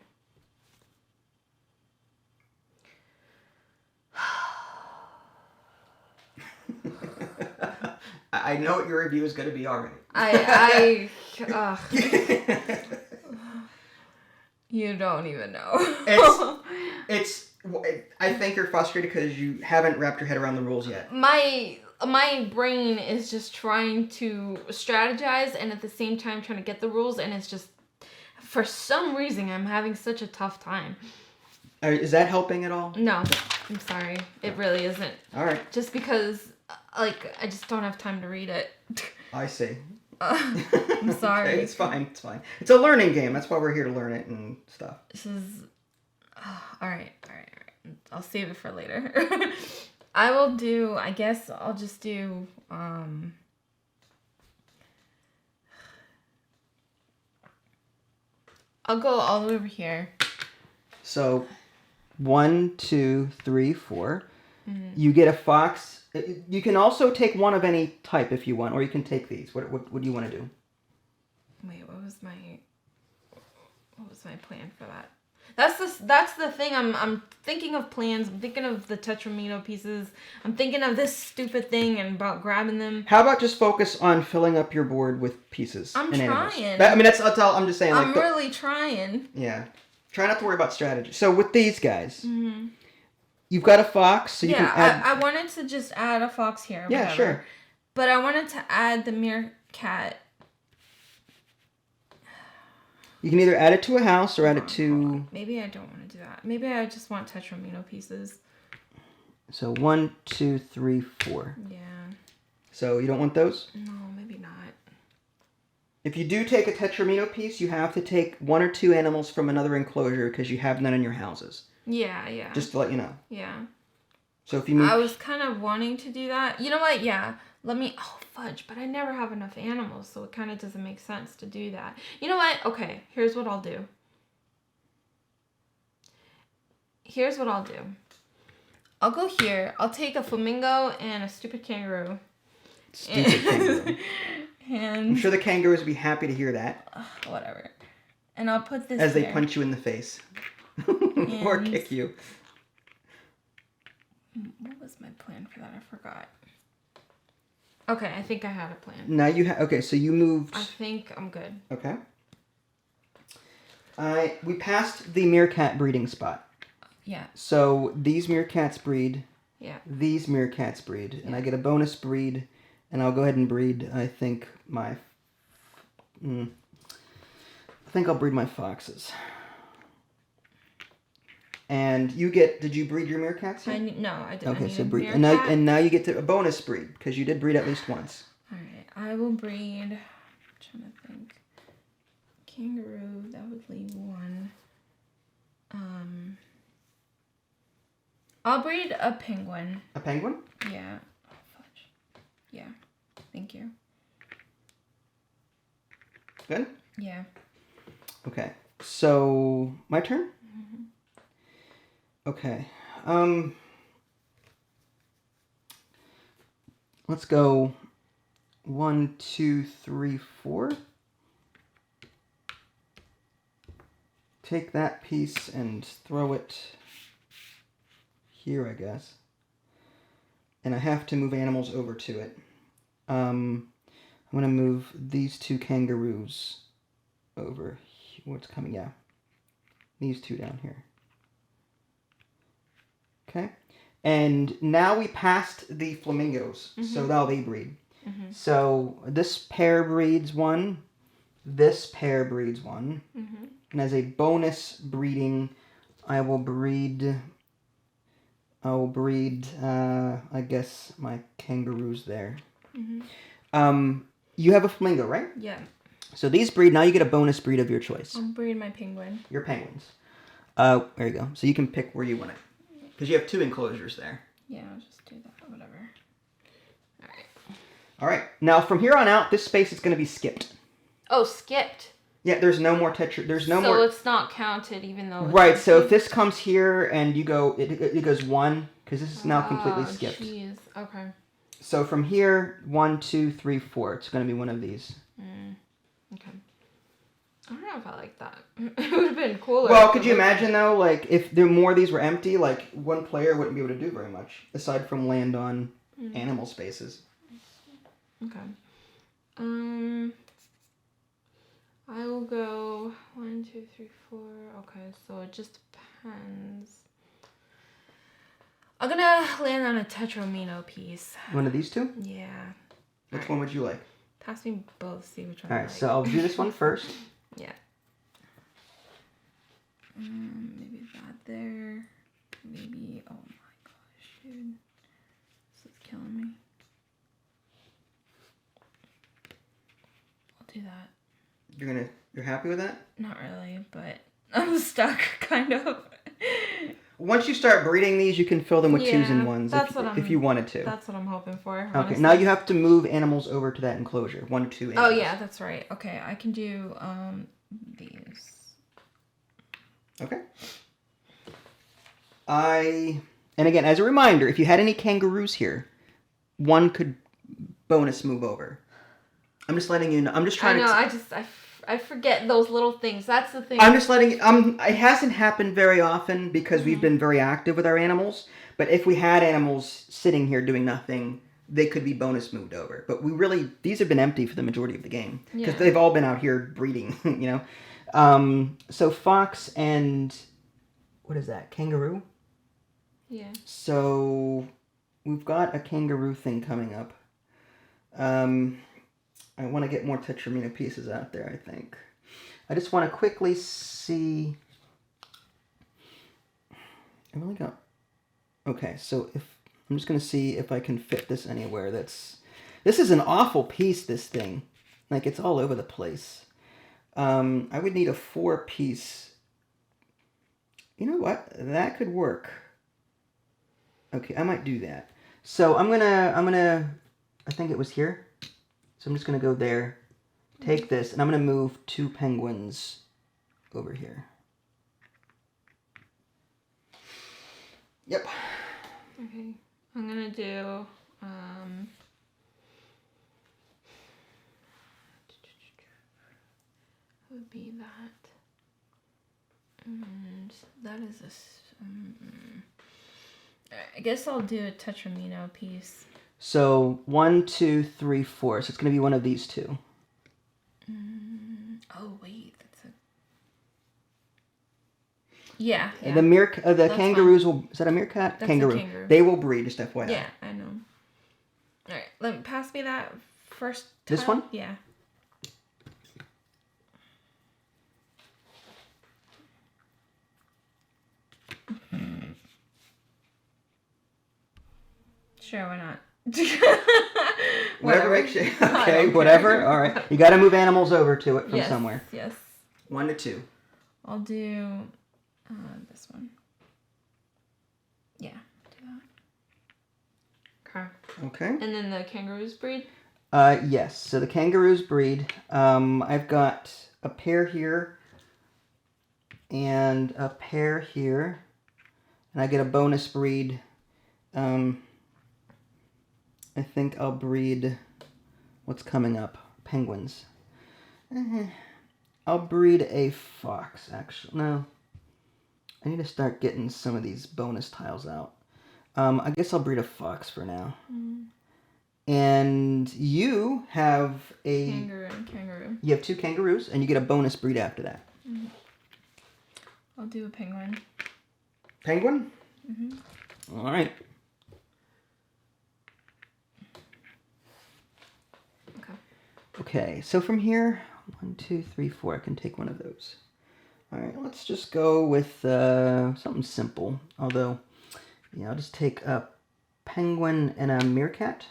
I know what your review is going to be already. You don't even know. I think you're frustrated because you haven't wrapped your head around the rules yet. My brain is just trying to strategize and at the same time trying to get the rules, and it's just, for some reason, I'm having such a tough time. Is that helping at all? No, I'm sorry. It really isn't. All right. Just because, like, I just don't have time to read it. I see. I'm sorry. Okay, it's fine. It's fine. It's a learning game. That's why we're here to learn it and stuff. This is... all right. I'll save it for later. I guess I'll just do... I'll go all over here. So, 1, 2, 3, 4. Mm-hmm. You get a fox. You can also take one of any type if you want, or you can take these. What do you want to do? Wait, what was my plan for that? That's the thing. I'm thinking of plans. I'm thinking of the Tetramino pieces. I'm thinking of this stupid thing and about grabbing them. How about just focus on filling up your board with pieces? I'm trying. That's all. I'm just saying. I'm really trying. Yeah. Try not to worry about strategy. So with these guys, you've got a fox, so you can add... I wanted to just add a fox here. Yeah, whatever. sure. But I wanted to add the meerkat. You can either add it to a house or add it to... Maybe I don't want to do that. Maybe I just want Tetramino pieces. So 1, 2, 3, 4. Yeah. So you don't want those? No, maybe not. If you do take a Tetramino piece, you have to take 1 or 2 animals from another enclosure because you have none in your houses. Yeah. Just to let you know. Yeah. So if you move... I was kind of wanting to do that. You know what? Yeah. Let me... Oh, fudge. But I never have enough animals, so it kind of doesn't make sense to do that. You know what? Okay. Here's what I'll do. I'll go here. I'll take a flamingo and a stupid kangaroo. Kangaroo. And I'm sure the kangaroos would be happy to hear that. Whatever. And I'll put this as they here. punch you in the face. Or kick you. What was my plan for that? I forgot. Okay, I think I have a plan. Now you have... Okay, so you moved... I think I'm good. Okay. We passed the meerkat breeding spot. Yeah. So these meerkats breed. Yeah. These meerkats breed, and I get a bonus breed, and I'll go ahead and breed. I think my. I think I'll breed my foxes. And you get. Did you breed your meerkats yet? No, I didn't. Okay, I so breed, meerkat. and now you get to a bonus breed because you did breed at least once. All right, I will breed. I'm trying to think. Kangaroo. That would leave one. I'll breed a penguin. A penguin? Yeah. Oh, fudge. Yeah. Thank you. Good? Yeah. Okay. So, my turn? Mm-hmm. Okay. Let's go 1, 2, 3, 4. Take that piece and throw it here, I guess. And I have to move animals over to it. I'm going to move these 2 kangaroos over. What's coming? Yeah. These 2 down here. Okay. And now we passed the flamingos. So now they breed. So this pair breeds 1. This pair breeds 1. And as a bonus breeding, I'll breed, I guess, my kangaroos there. You have a flamingo, right? Yeah. So these breed, now you get a bonus breed of your choice. I'll breed my penguin. Your penguins. There you go. So you can pick where you want it. Because you have 2 enclosures there. Yeah, I'll just do that, whatever. Alright. Alright. Now from here on out, this space is going to be skipped. Oh, skipped. Yeah, there's no more tetra. There's no more. So it's not counted, even though. It's right. So if this comes here and you go, it goes 1 because this is now completely skipped. Jeez. Okay. So from here, 1, 2, 3, 4. It's going to be one of these. Okay. I don't know if I like that. It would have been cooler. Well, could you imagine though, like if there more of these were empty, like one player wouldn't be able to do very much aside from land on animal spaces. Okay. I will go 1, 2, 3, 4. Okay, so it just depends. I'm gonna land on a tetramino piece. One of these 2? Yeah. Which one would you like? Pass me both. See which one. All right, so I'll do this one first. Yeah. Maybe that there. Maybe. Oh my gosh, dude, this is killing me. I'll do that. You're happy with that? Not really, but I'm stuck, kind of. Once you start breeding these, you can fill them with 2s and 1s if you wanted to. That's what I'm hoping for. Okay, honestly. now you have to move animals over to that enclosure. 1 or 2 animals. Oh yeah, that's right. Okay, I can do these. Okay. And again, as a reminder, if you had any kangaroos here, 1 could bonus move over. I'm just letting you know. I'm just trying to. I forget those little things. That's the thing. I'm just letting. It hasn't happened very often because we've been very active with our animals. But if we had animals sitting here doing nothing, they could be bonus moved over. But these have been empty for the majority of the game because they've all been out here breeding. You know. So fox and what is that? Kangaroo. Yeah. So we've got a kangaroo thing coming up. I want to get more tetramino pieces out there, I think. I just want to quickly see. I really got. Okay, so I'm just going to see if I can fit this anywhere. This is an awful piece, this thing. Like, it's all over the place. I would need a 4-piece. You know what? That could work. Okay, I might do that. So I'm gonna, I think it was here. So I'm just going to go there, take this, and I'm going to move 2 penguins over here. Yep. Okay. I'm going to do, would be that. And that is I guess I'll do a tetramino piece. So 1, 2, 3, 4. So it's going to be one of these 2. Oh wait, that's a. Yeah. The kangaroos will... Is that a meerkat? That's kangaroo. a kangaroo. They will breed, just FYI. Yeah, I know. All right, pass me that first tile. This one? Yeah. Sure, why not? Whatever makes you... Okay, whatever. All right. You got to move animals over to it from somewhere. Yes. 1 to 2. I'll do this one. Yeah, do that. Okay. Okay. And then the kangaroos breed? Yes. So the kangaroos breed. I've got a pair here and a pair here. And I get a bonus breed. I think I'll breed what's coming up. Penguins. I'll breed a fox, actually. No. I need to start getting some of these bonus tiles out. I guess I'll breed a fox for now. Mm. And you have a... Kangaroo. You have 2 kangaroos, and you get a bonus breed after that. Mm. I'll do a penguin. Penguin? Mm-hmm. All right. Okay, so from here, 1, 2, 3, 4, I can take one of those. All right, let's just go with something simple. Although, yeah, I'll just take a penguin and a meerkat.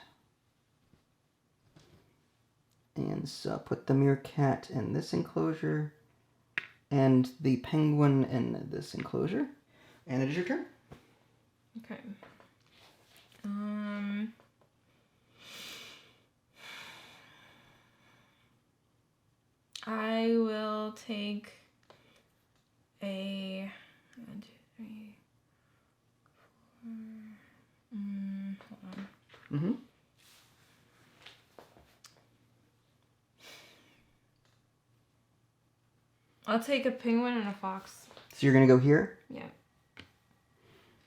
And so put the meerkat in this enclosure and the penguin in this enclosure. And it is your turn. Okay. I will take a 1, 2, 3, 4. Hold on. Mm-hmm. I'll take a penguin and a fox. So you're gonna go here? Yeah.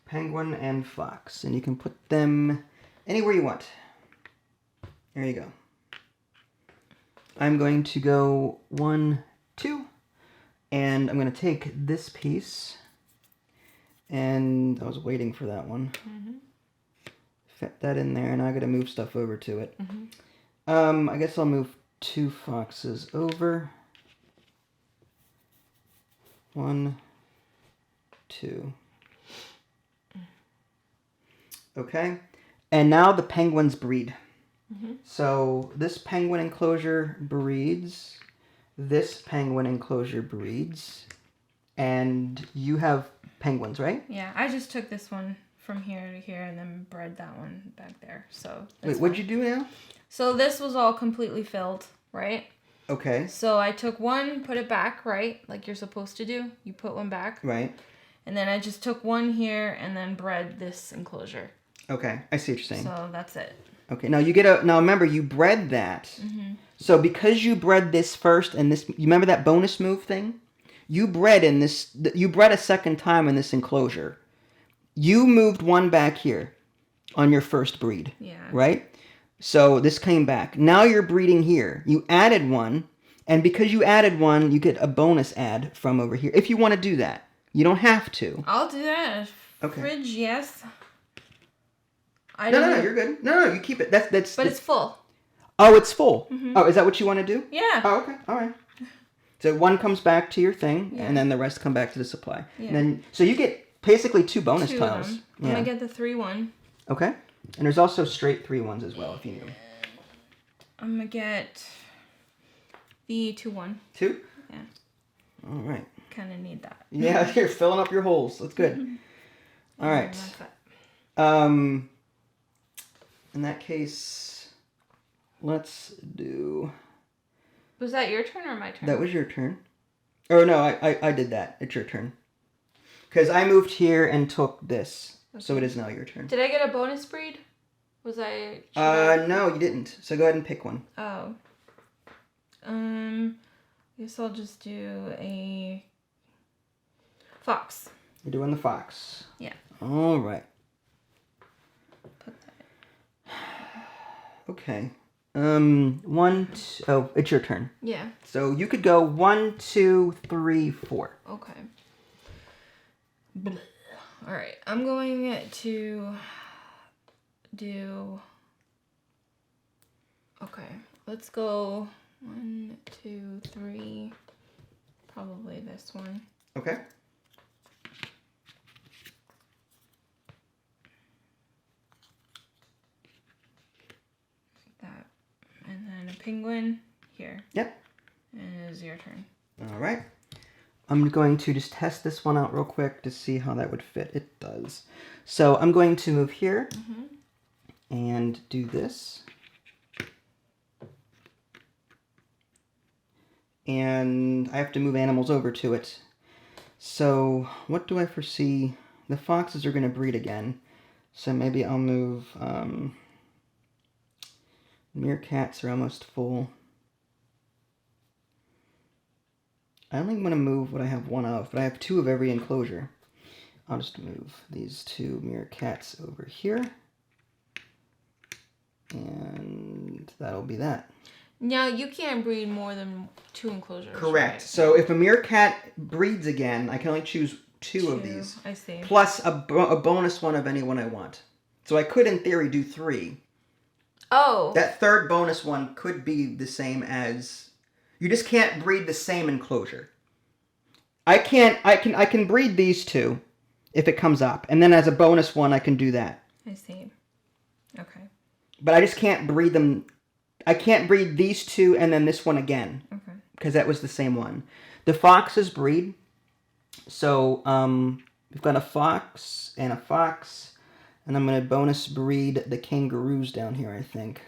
Penguin and fox, and you can put them anywhere you want. There you go. I'm going to go 1, 2, and I'm going to take this piece, and I was waiting for that one. Mm-hmm. Fit that in there, and I got to move stuff over to it. Mm-hmm. I guess I'll move 2 foxes over. 1, 2. Okay, and now the penguins breed. Mm-hmm. So this penguin enclosure breeds, this penguin enclosure breeds, and you have penguins, right? Yeah, I just took this one from here to here and then bred that one back there. So wait, what'd you do now? So this was all completely filled, right? Okay. So I took one, put it back, right? Like you're supposed to do. You put one back. Right. And then I just took one here and then bred this enclosure. Okay, I see what you're saying. So that's it. Okay, now now remember you bred that. Mm-hmm. So because you bred this first and this, you remember that bonus move thing? You bred a second time in this enclosure. You moved one back here on your first breed. Yeah. Right? So this came back. Now you're breeding here. You added one, and because you added one, you get a bonus add from over here. If you want to do that. You don't have to. I'll do that. Okay. Fridge, yes. No, you're good. No, you keep it. But it's full. Oh, it's full. Mm-hmm. Oh, is that what you want to do? Yeah. Oh, okay. All right. So one comes back to your thing, Yeah. and then the rest come back to the supply. Yeah. And then, so you get basically 2 bonus 2 tiles. of them. Yeah. I'm going to get the 3-1. Okay. And there's also straight 3-1s as well, if you need them. I'm going to get the 2-1. 2? Yeah. All right. Kind of need that. Yeah, you're filling up your holes. That's good. All right. That's it. In that case, let's do... Was that your turn or my turn? That was your turn. Oh, no, I did that. It's your turn. Because I moved here and took this. Okay. So it is now your turn. Did I get a bonus breed? Was I... No, you didn't. So go ahead and pick one. Oh. I guess I'll just do a... fox. You're doing the fox. Yeah. All right. Put that. Okay. It's your turn. Yeah. So you could go 1, 2, 3, 4. Okay. All right, I'm going to do. Okay, let's go 1, 2, 3. Probably this one. Okay. Like that. And then a penguin here. Yep. And it is your turn. All right. I'm going to just test this one out real quick to see how that would fit. It does. So I'm going to move here and do this. And I have to move animals over to it. So what do I foresee? The foxes are going to breed again. So maybe I'll move... meerkats are almost full. I only want to move what I have one of, but I have 2 of every enclosure. I'll just move these 2 meerkats over here. And that'll be that. Now, you can't breed more than 2 enclosures. Correct. Right? So if a meerkat breeds again, I can only choose 2 of these. I see. Plus a bonus one of any one I want. So I could, in theory, do 3. Oh. That third bonus one could be the same as... You just can't breed the same enclosure. I can breed these 2 if it comes up. And then as a bonus one, I can do that. I see. Okay. But I just can't breed them... I can't breed these 2 and then this one again. Okay. Because that was the same one. The foxes breed. So, we've got a fox and a fox. And I'm going to bonus breed the kangaroos down here, I think.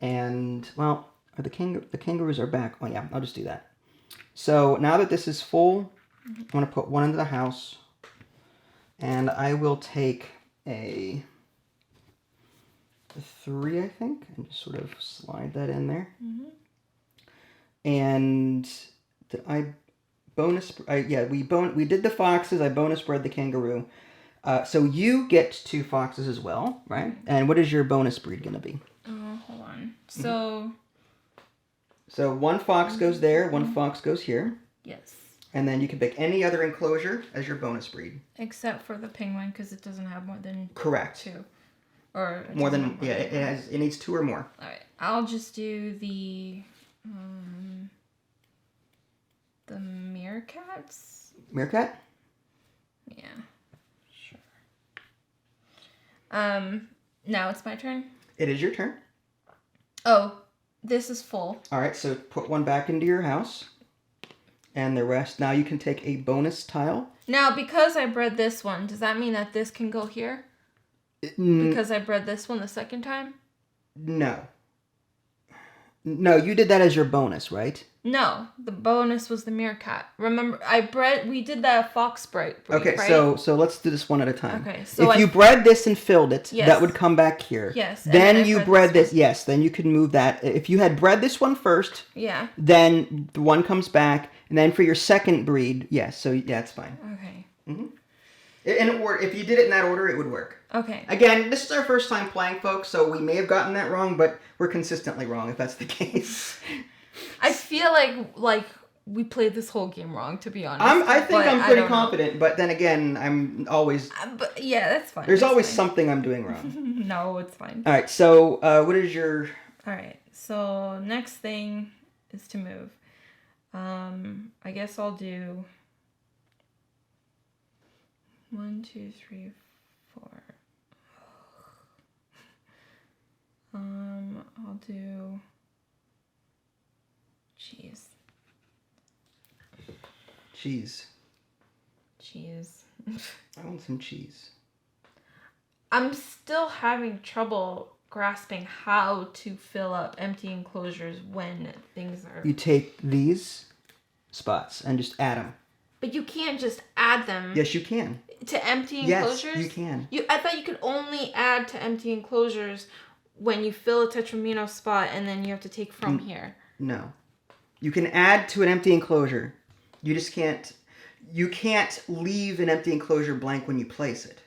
And, well, the kangaroos are back. Oh, yeah, I'll just do that. So, now that this is full, I'm going to put one into the house. And I will take a 3, I think, and just sort of slide that in there. And did I bonus... we did the foxes. I bonus bred the kangaroo. So you get 2 foxes as well, right? And what is your bonus breed going to be? Hold on. So... So 1 fox goes there, 1 fox goes here. Yes. And then you can pick any other enclosure as your bonus breed. Except for the penguin, because it doesn't have more than... Correct. 2. Or... More than... Yeah, it needs 2 or more. Alright. I'll just do the meerkats? Meerkat? Yeah. Sure. Now it's my turn? It is your turn. Oh, this is full. Alright, so put 1 back into your house. And the rest... Now you can take a bonus tile. Now, because I bred this one, does that mean that this can go here? Because I bred this one the second time? No. No, you did that as your bonus, right? No, the bonus was the meerkat. Remember, we did that fox breed, okay, right? so let's do this one at a time. Okay, so if you bred this and filled it, yes. that would come back here. Yes. Then you bred this, yes, then you can move that. If you had bred this one first, yeah. Then the one comes back, and then for your second breed, yes, so yeah, it's fine. Okay. If you did it in that order, it would work. Okay. Again, this is our first time playing, folks, so we may have gotten that wrong, but we're consistently wrong if that's the case. I feel like we played this whole game wrong, to be honest. I think I'm pretty confident, but then again, I'm always... but yeah, that's fine. There's always something I'm doing wrong. No, it's fine. All right, so what is your... All right, so next thing is to move. I guess I'll do 1, 2, 3, 4. I'll do cheese. Cheese. Cheese. I want some cheese. I'm still having trouble grasping how to fill up empty enclosures when things are... You take these spots and just add them. But you can't just add them. Yes, you can. To empty enclosures? Yes, you can. I thought you could only add to empty enclosures when you fill a tetramino spot and then you have to take from here. No. You can add to an empty enclosure. You just can't... You can't leave an empty enclosure blank when you place it.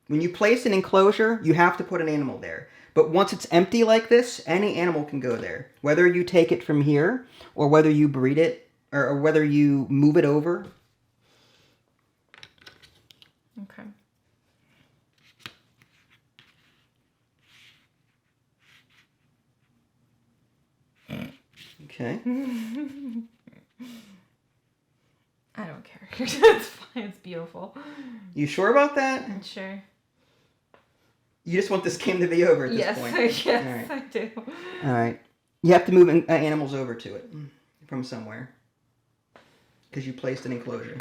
When you place an enclosure, you have to put an animal there. But once it's empty like this, any animal can go there. Whether you take it from here, or whether you breed it, or whether you move it over. Okay. I don't care. It's fine. It's beautiful. You sure about that? I'm sure. You just want this game to be over at this point? Yes, I do. All right. You have to move animals over to it from somewhere. Because you placed an enclosure.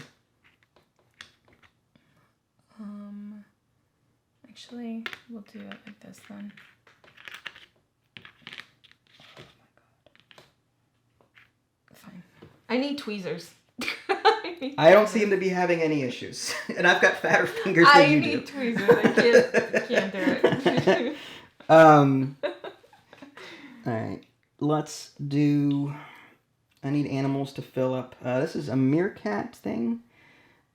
Actually, we'll do it like this then. Oh my god. Fine. I need tweezers. I don't seem to be having any issues. And I've got fatter fingers than you do. I need tweezers. I can't do it. Alright. Let's do... I need animals to fill up. This is a meerkat thing.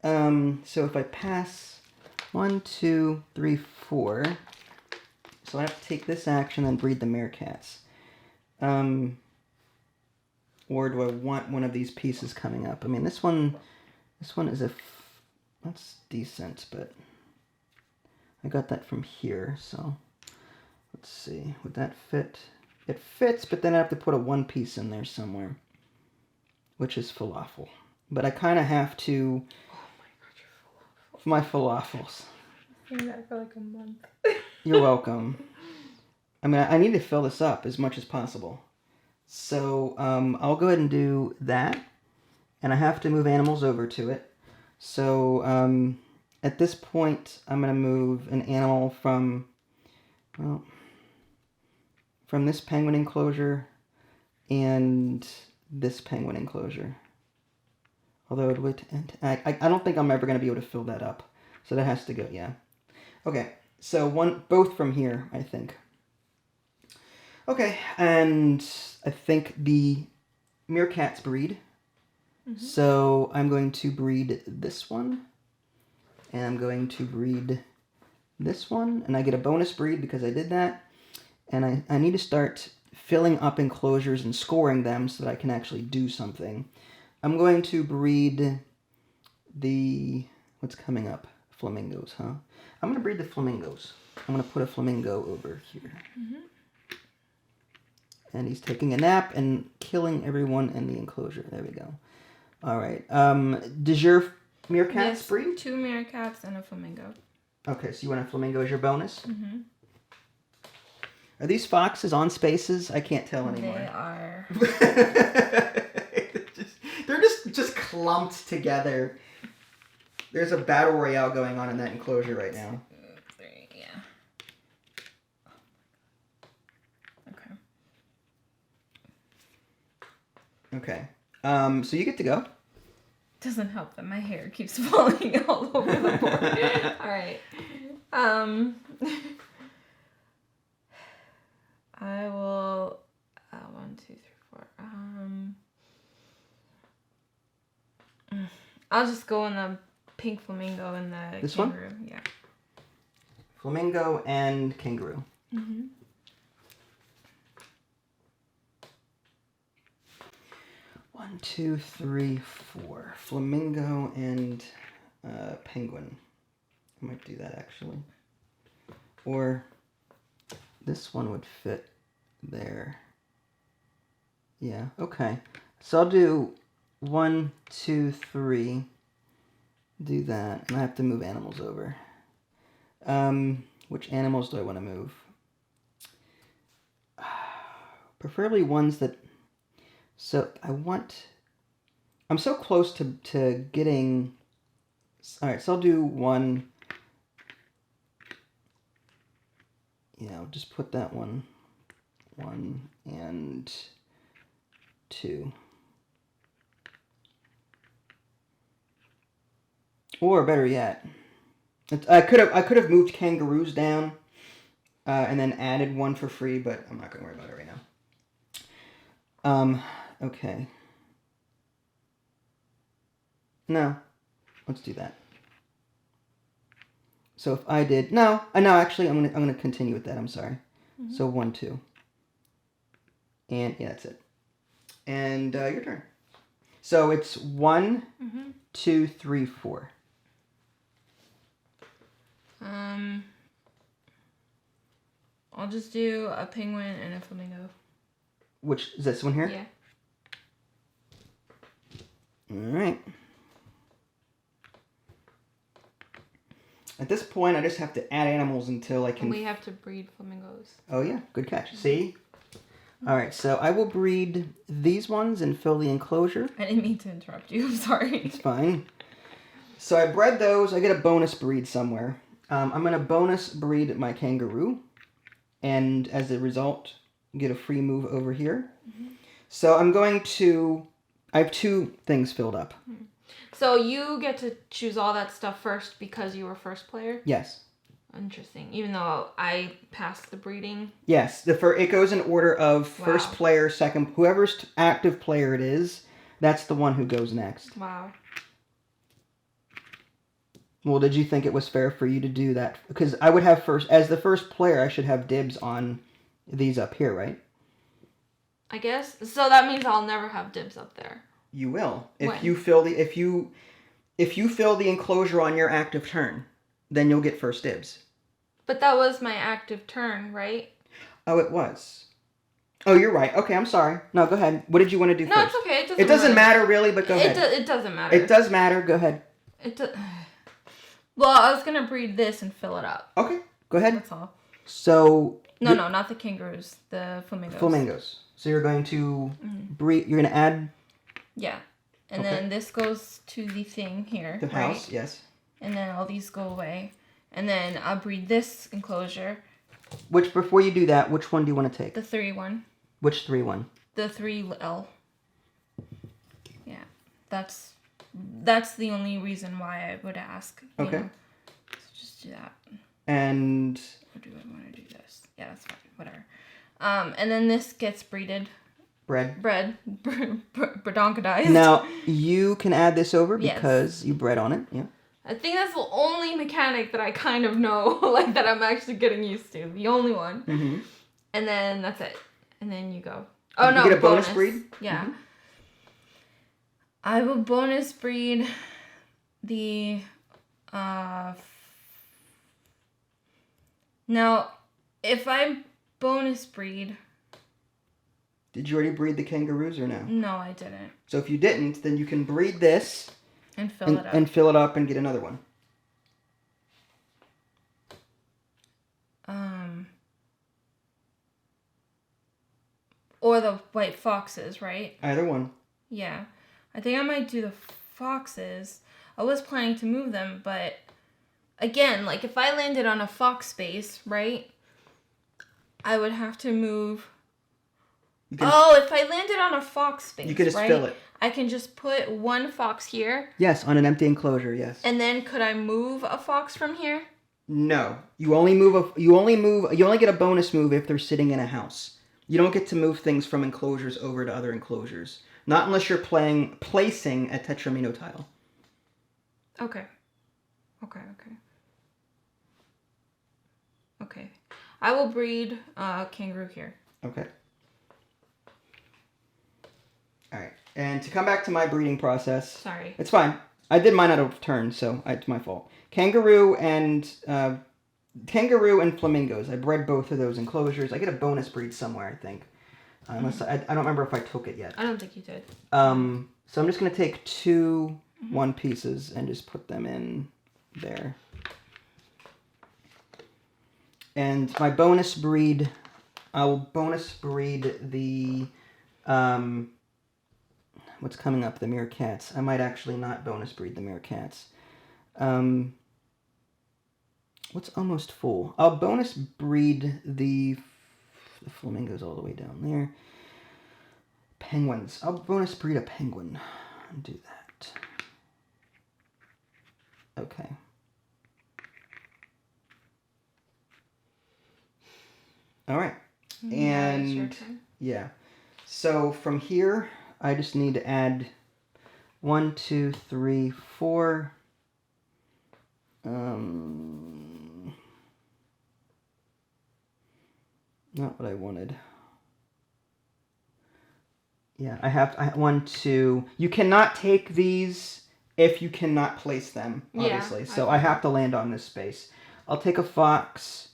So if I pass 1, 2, 3, 4... So I have to take this action and breed the meerkats. Or do I want one of these pieces coming up? I mean, this one is that's decent, but I got that from here, so let's see. Would that fit? It fits, but then I have to put a one piece in there somewhere, which is falafel. But I kind of have to... Oh my god, your falafel. My falafels. I've been that for like a month. You're welcome. I mean, I need to fill this up as much as possible. So I'll go ahead and do that. And I have to move animals over to it. So at this point, I'm going to move an animal from this penguin enclosure and this penguin enclosure. Although I don't think I'm ever going to be able to fill that up. So that has to go, yeah. Okay, so both from here, I think. Okay, and I think the meerkats breed. Mm-hmm. So I'm going to breed this one. And I'm going to breed this one. And I get a bonus breed because I did that. And I need to start filling up enclosures and scoring them so that I can actually do something. I'm going to breed the... What's coming up? Flamingos, huh? I'm going to breed the flamingos. I'm going to put a flamingo over here. Mm-hmm. And he's taking a nap and killing everyone in the enclosure. There we go. All right. Does your meerkats breed? 2 meerkats and a flamingo. Okay, so you want a flamingo as your bonus? Mm-hmm. Are these foxes on spaces? I can't tell anymore. They are. They're just clumped together. There's a battle royale going on in that enclosure right now. 3, yeah. Okay. So you get to go. Doesn't help that my hair keeps falling all over the board. All right. I will. 1, 2, 3, 4. I'll just go on the pink flamingo and the this kangaroo. One? Yeah. Flamingo and kangaroo. Mm-hmm. 1, 2, 3, 4. Flamingo and penguin. I might do that actually. Or this one would fit there. Yeah, okay. So I'll do 1, 2, 3. Do that. And I have to move animals over. Which animals do I want to move? Preferably ones that... So I'm so close to getting... Alright, so I'll do 1... just put that 1 and 2. Or better yet, I could have moved kangaroos down and then added 1 for free, but I'm not going to worry about it right now. Okay. No, let's do that. So if I did no, actually I'm gonna continue with that. I'm sorry. Mm-hmm. So 1, 2, and yeah, that's it. And your turn. So it's 1, 2, 3, 4. I'll just do a penguin and a flamingo. Which is this one here? Yeah. All right. At this point, I just have to add animals until I can... And we have to breed flamingos. Oh, yeah. Good catch. See? All right, so I will breed these ones and fill the enclosure. I didn't mean to interrupt you. I'm sorry. It's fine. So I bred those. I get a bonus breed somewhere. I'm going to bonus breed my kangaroo. And as a result, get a free move over here. Mm-hmm. So I'm going to... I have 2 things filled up. So you get to choose all that stuff first because you were first player? Yes. Interesting. Even though I passed the breeding? Yes. It goes in order of first player, second... Whoever's active player it is, that's the one who goes next. Wow. Well, did you think it was fair for you to do that? Because I would have first... As the first player, I should have dibs on these up here, right? I guess. So that means I'll never have dibs up there. You will. When? If you fill the enclosure on your active turn, then you'll get first dibs. But that was my active turn, right? Oh, it was. Oh, you're right. Okay, I'm sorry. No, go ahead. What did you want to do first? No, it's okay. It doesn't matter really, but go ahead. It doesn't matter. It does matter. Go ahead. Well, I was going to breed this and fill it up. Okay, go ahead. That's all. So... No, not the kangaroos. The flamingos. Flamingos. So you're going to breed... You're going to add... Yeah. And then this goes to the thing here. The house, right? Yes. And then all these go away. And then I'll breed this enclosure. Which, before you do that, which one do you want to take? The 3 one. Which 3 one? The 3L. Yeah. That's the only reason why I would ask. Okay. You know? So just do that. And... Or do I want to do this? Yeah, that's fine. Whatever. And then this gets breeded. Bred. Bredonkadized. Now, you can add this over because you bred on it. Yeah. I think that's the only mechanic that I kind of know, like, that I'm actually getting used to. The only one. Mm-hmm. And then that's it. And then you go. Oh, no. You get a bonus breed? Yeah. Mm-hmm. I will bonus breed the... Now, if I bonus breed... Did you already breed the kangaroos or no? No, I didn't. So if you didn't, then you can breed this... And fill it up. And fill it up and get another one. Or the white foxes, right? Either one. Yeah. I think I might do the foxes. I was planning to move them, but... Again, like, if I landed on a fox space, right? I would have to move... if I landed on a fox space, you could just fill it. I can just put 1 fox here. Yes, on an empty enclosure, yes. And then could I move a fox from here? No. You only get a bonus move if they're sitting in a house. You don't get to move things from enclosures over to other enclosures. Not unless you're placing a Tetramino tile. Okay. I will breed kangaroo here. Okay. Alright. And to come back to my breeding process... Sorry. It's fine. I did mine out of turn, so it's my fault. Kangaroo and flamingos. I bred both of those enclosures. I get a bonus breed somewhere, I think. Unless I don't remember if I took it yet. I don't think you did. So I'm just going to take 2 one pieces and just put them in there. And my bonus breed, I will bonus breed the... what's coming up? The Meerkats. I might actually not bonus breed the Meerkats. What's almost full? I'll bonus breed the flamingos all the way down there. Penguins. I'll bonus breed a penguin and do that. Okay. All right. And it's your turn. Yeah. So from here, I just need to add 1, 2, 3, 4. Not what I wanted. Yeah, I have 1, 2. You cannot take these if you cannot place them, obviously. So I have to land on this space. I'll take a fox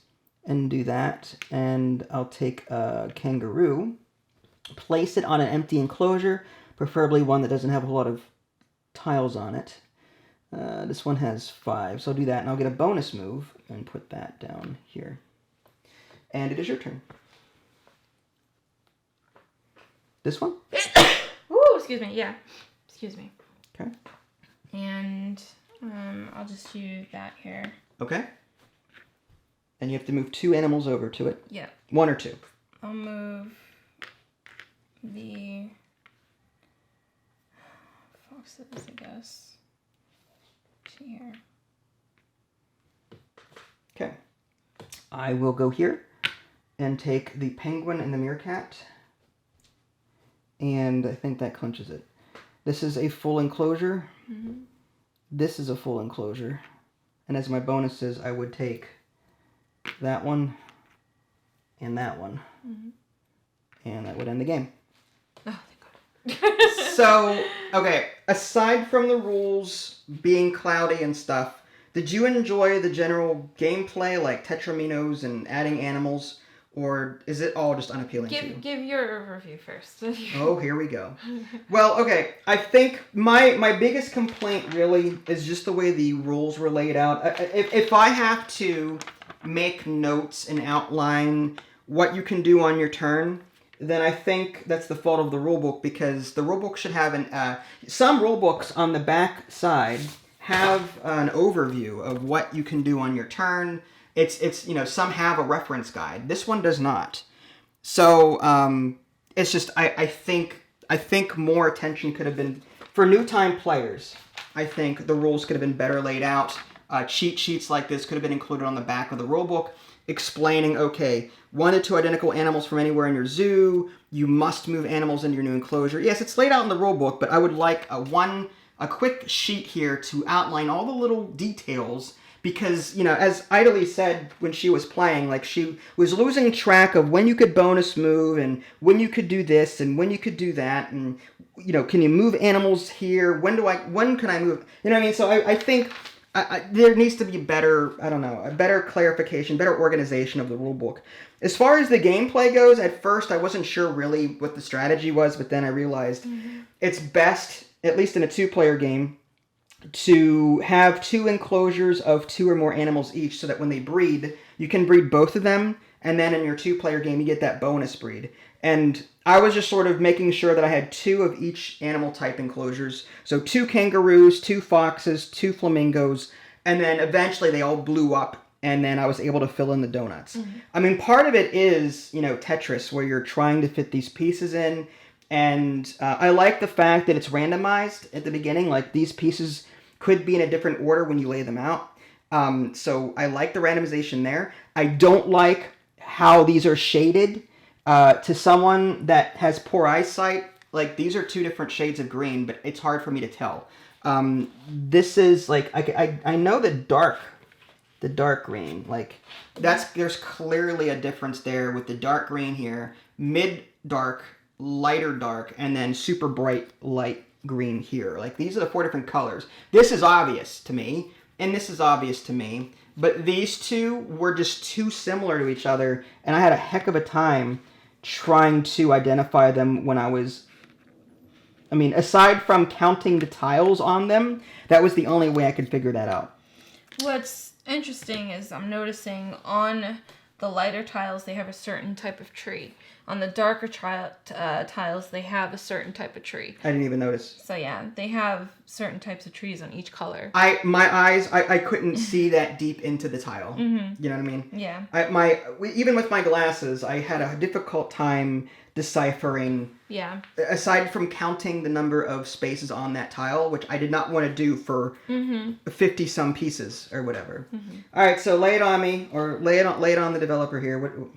and do that. And I'll take a kangaroo. Place it on an empty enclosure, preferably one that doesn't have a whole lot of tiles on it. This one has 5, so I'll do that, and I'll get a bonus move and put that down here. And it is your turn. This one? Ooh, excuse me. Yeah. Excuse me. Okay. And I'll just do that here. Okay. And you have to move 2 animals over to it. Yeah. 1 or 2. I'll move the foxes, I guess, to here. Okay. I will go here and take the penguin and the meerkat. And I think that clinches it. This is a full enclosure. Mm-hmm. This is a full enclosure. And as my bonuses, I would take that one and that one. Mm-hmm. And that would end the game. Oh, thank God. So, okay, aside from the rules being cloudy and stuff, did you enjoy the general gameplay, like tetraminos and adding animals, or is it all just unappealing to you? Give your overview first. Oh, here we go. Well, okay, I think my biggest complaint really is just the way the rules were laid out. If I have to make notes and outline what you can do on your turn, then I think that's the fault of the rulebook, because the rulebook should have some rulebooks on the back side have an overview of what you can do on your turn. It's some have a reference guide. This one does not. So it's just I think more attention could have been for new time players. I think the rules could have been better laid out. Cheat sheets like this could have been included on the back of the rulebook, explaining, okay, 1 to 2 identical animals from anywhere in your zoo. You must move animals into your new enclosure. Yes, it's laid out in the rulebook, but I would like a quick sheet here to outline all the little details, because, as Idly said when she was playing, like, she was losing track of when you could bonus move and when you could do this and when you could do that, and, can you move animals here? When can I move? You know what I mean? So I think there needs to be a better clarification, better organization of the rulebook. As far as the gameplay goes, at first I wasn't sure really what the strategy was, but then I realized it's best, at least in a 2-player game, to have 2 enclosures of 2 or more animals each, so that when they breed, you can breed both of them, and then in your 2-player game you get that bonus breed. And I was just sort of making sure that I had 2 of each animal type enclosures. So 2 kangaroos, 2 foxes, 2 flamingos, and then eventually they all blew up, and then I was able to fill in the donuts. Mm-hmm. I mean, part of it is, Tetris, where you're trying to fit these pieces in, and I like the fact that it's randomized at the beginning. Like, these pieces could be in a different order when you lay them out. So I like the randomization there. I don't like how these are shaded. To someone that has poor eyesight, like, these are 2 different shades of green, but it's hard for me to tell. This is, like, I know the dark green. Like, there's clearly a difference there with the dark green here, mid-dark, lighter dark, and then super bright light green here. Like, these are the 4 different colors. This is obvious to me, and this is obvious to me, but these 2 were just too similar to each other, and I had a heck of a time trying to identify them when aside from counting the tiles on them, that was the only way I could figure that out. What's interesting is I'm noticing on the lighter tiles, they have a certain type of tree. On the darker tiles, they have a certain type of tree. I didn't even notice. So yeah, they have certain types of trees on each color. My eyes, I couldn't see that deep into the tile. Mm-hmm. You know what I mean? Yeah. Even with my glasses, I had a difficult time deciphering. Yeah. Aside from counting the number of spaces on that tile, which I did not want to do for 50-some pieces or whatever. Mm-hmm. All right, so lay it on me, or lay it on the developer here.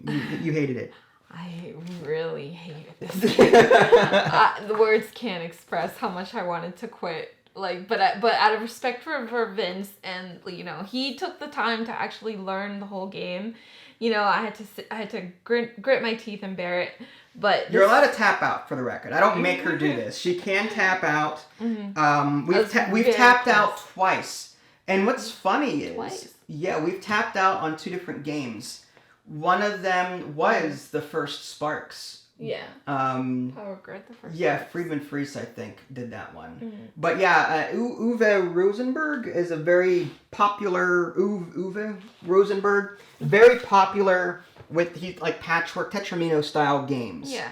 You hated it. I really hated this game. The words can't express how much I wanted to quit. But out of respect for Vince, and he took the time to actually learn the whole game. I had to grit my teeth and bear it. But you're allowed to tap out, for the record. I don't make her do this. She can tap out. Mm-hmm. We've tapped out twice. And what's funny is, we've tapped out on 2 different games. One of them was the first Sparks, Yeah. Power Grid, the first. Yeah, Friedman Fries, I think, did that one. But yeah, Uwe Rosenberg is a very popular Uwe Rosenberg, very popular with like patchwork Tetramino style games. Yeah,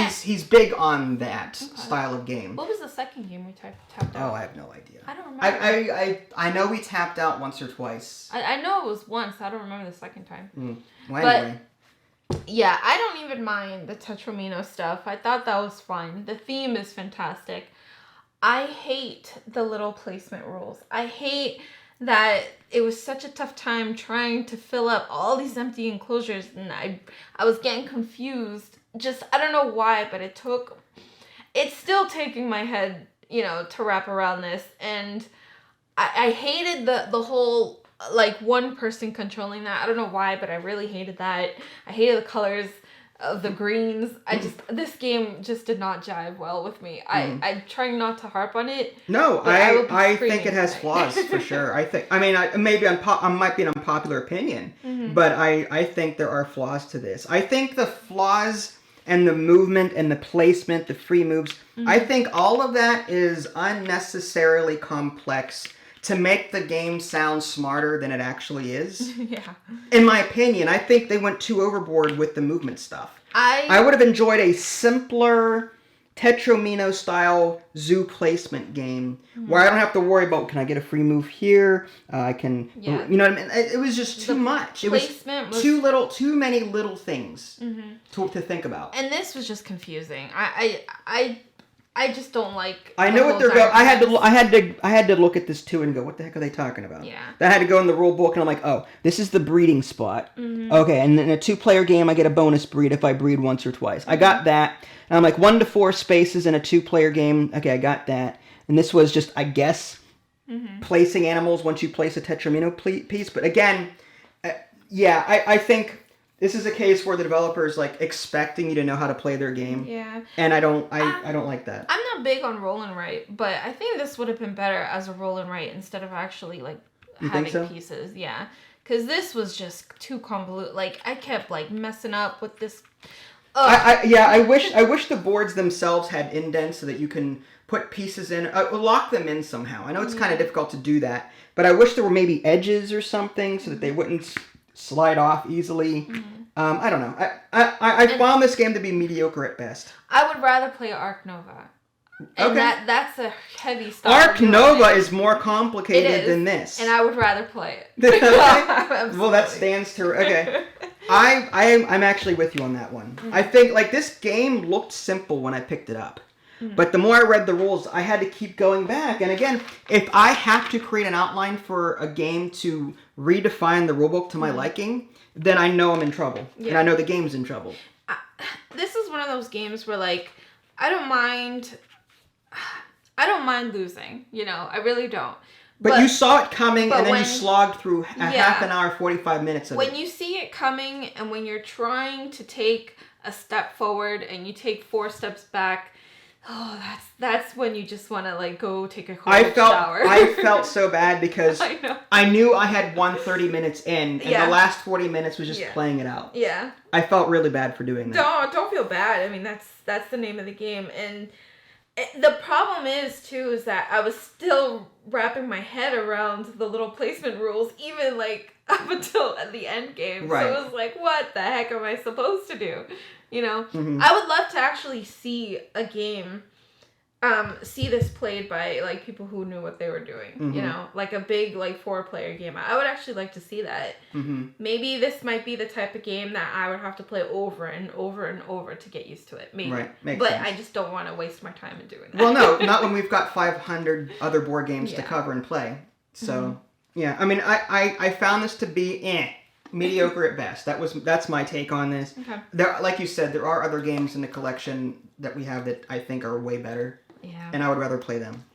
he's big on that style of game. What was the second game we tapped out? Oh, I have no idea. I don't remember. I know we tapped out once or twice. I know it was once. I don't remember the second time. Well, anyway. Yeah, I don't even mind the Tetramino stuff. I thought that was fun. The theme is fantastic. I hate the little placement rules. I hate that it was such a tough time trying to fill up all these empty enclosures, and I was getting confused. Just, I don't know why, but it's still taking my head, to wrap around this, and I hated the whole, like, one person controlling that. I don't know why, but I really hated that. I hated the colors of the greens. This game just did not jive well with me. I'm trying not to harp on it. No, I think it has flaws for sure. I might be an unpopular opinion, but I think there are flaws to this. I think the flaws and the movement and the placement, the free moves, I think all of that is unnecessarily complex to make the game sound smarter than it actually is. Yeah. In my opinion, I think they went too overboard with the movement stuff. I would have enjoyed a simpler Tetramino style zoo placement game where I don't have to worry about, can I get a free move here? I can, you know what I mean? It was just too much. It was too many little things to think about. And this was just confusing. I just don't like. I know what they're going. I had to look at this too and go, what the heck are they talking about? Yeah. That had to go in the rule book, and I'm like, oh, this is the breeding spot. Okay, and in a 2-player game, I get a bonus breed if I breed once or twice. I got that. And I'm like 1 to 4 spaces in a 2-player game. Okay, I got that. And this was just, I guess, placing animals once you place a Tetramino piece. But again, I think. This is a case where the developer's like expecting you to know how to play their game. Yeah. And I don't like that. I'm not big on roll and write, but I think this would have been better as a roll and write instead of actually like having pieces. Yeah. Cuz this was just too convoluted. Like I kept like messing up with this. I wish the boards themselves had indents so that you can put pieces in, lock them in somehow. I know it's kind of difficult to do that, but I wish there were maybe edges or something so that they wouldn't slide off easily. I don't know. I found this game to be mediocre at best. I would rather play Ark Nova. And that's a heavy style. Ark Nova is more complicated than this. And I would rather play it. Well, that stands to... Okay. I'm actually with you on that one. I think, like, this game looked simple when I picked it up. But the more I read the rules, I had to keep going back. And again, if I have to create an outline for a game to redefine the rulebook to my liking, then I know I'm in trouble. Yeah. And I know the game's in trouble. This is one of those games where, like, I don't mind losing. I really don't. But you saw it coming, and then you slogged through half an hour, 45 minutes of it. When you see it coming, and when you're trying to take a step forward, and you take 4 steps back... Oh, that's when you just want to like go take a cold shower. I felt so bad because I knew I had 30 minutes in, and the last 40 minutes was just playing it out. Yeah. I felt really bad for doing that. Don't feel bad. I mean, that's the name of the game, and the problem is that I was still wrapping my head around the little placement rules, even like up until the end game. Right. So it was like, what the heck am I supposed to do? I would love to actually see a game, see this played by like people who knew what they were doing. Like a big like 4-player game. I would actually like to see that. Maybe this might be the type of game that I would have to play over and over and over to get used to it. Maybe, right. Makes but sense. I just don't want to waste my time in doing that. Well, no, not when we've got 500 other board games to cover and play. So yeah, I mean, I found this to be mediocre at best. That's my take on this. Okay. There, like you said, there are other games in the collection that we have that I think are way better. Yeah. And I would rather play them.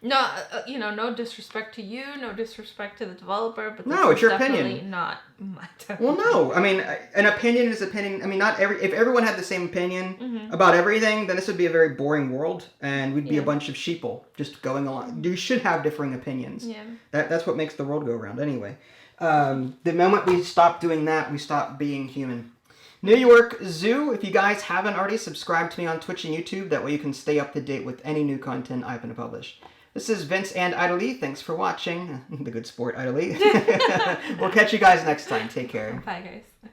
No, no disrespect to you, no disrespect to the developer, but no, it's your opinion. Not my Well, no, I mean, an opinion is opinion. I mean, if everyone had the same opinion about everything, then this would be a very boring world, and we'd be a bunch of sheeple just going along. You should have differing opinions. Yeah. That's what makes the world go around, anyway. The moment we stop doing that, we stop being human. New York Zoo. If you guys haven't already, subscribe to me on Twitch and YouTube. That way you can stay up to date with any new content I'm going to publish. This is Vince and Idly. Thanks for watching. The good sport, Idly. We'll catch you guys next time. Take care. Bye, guys.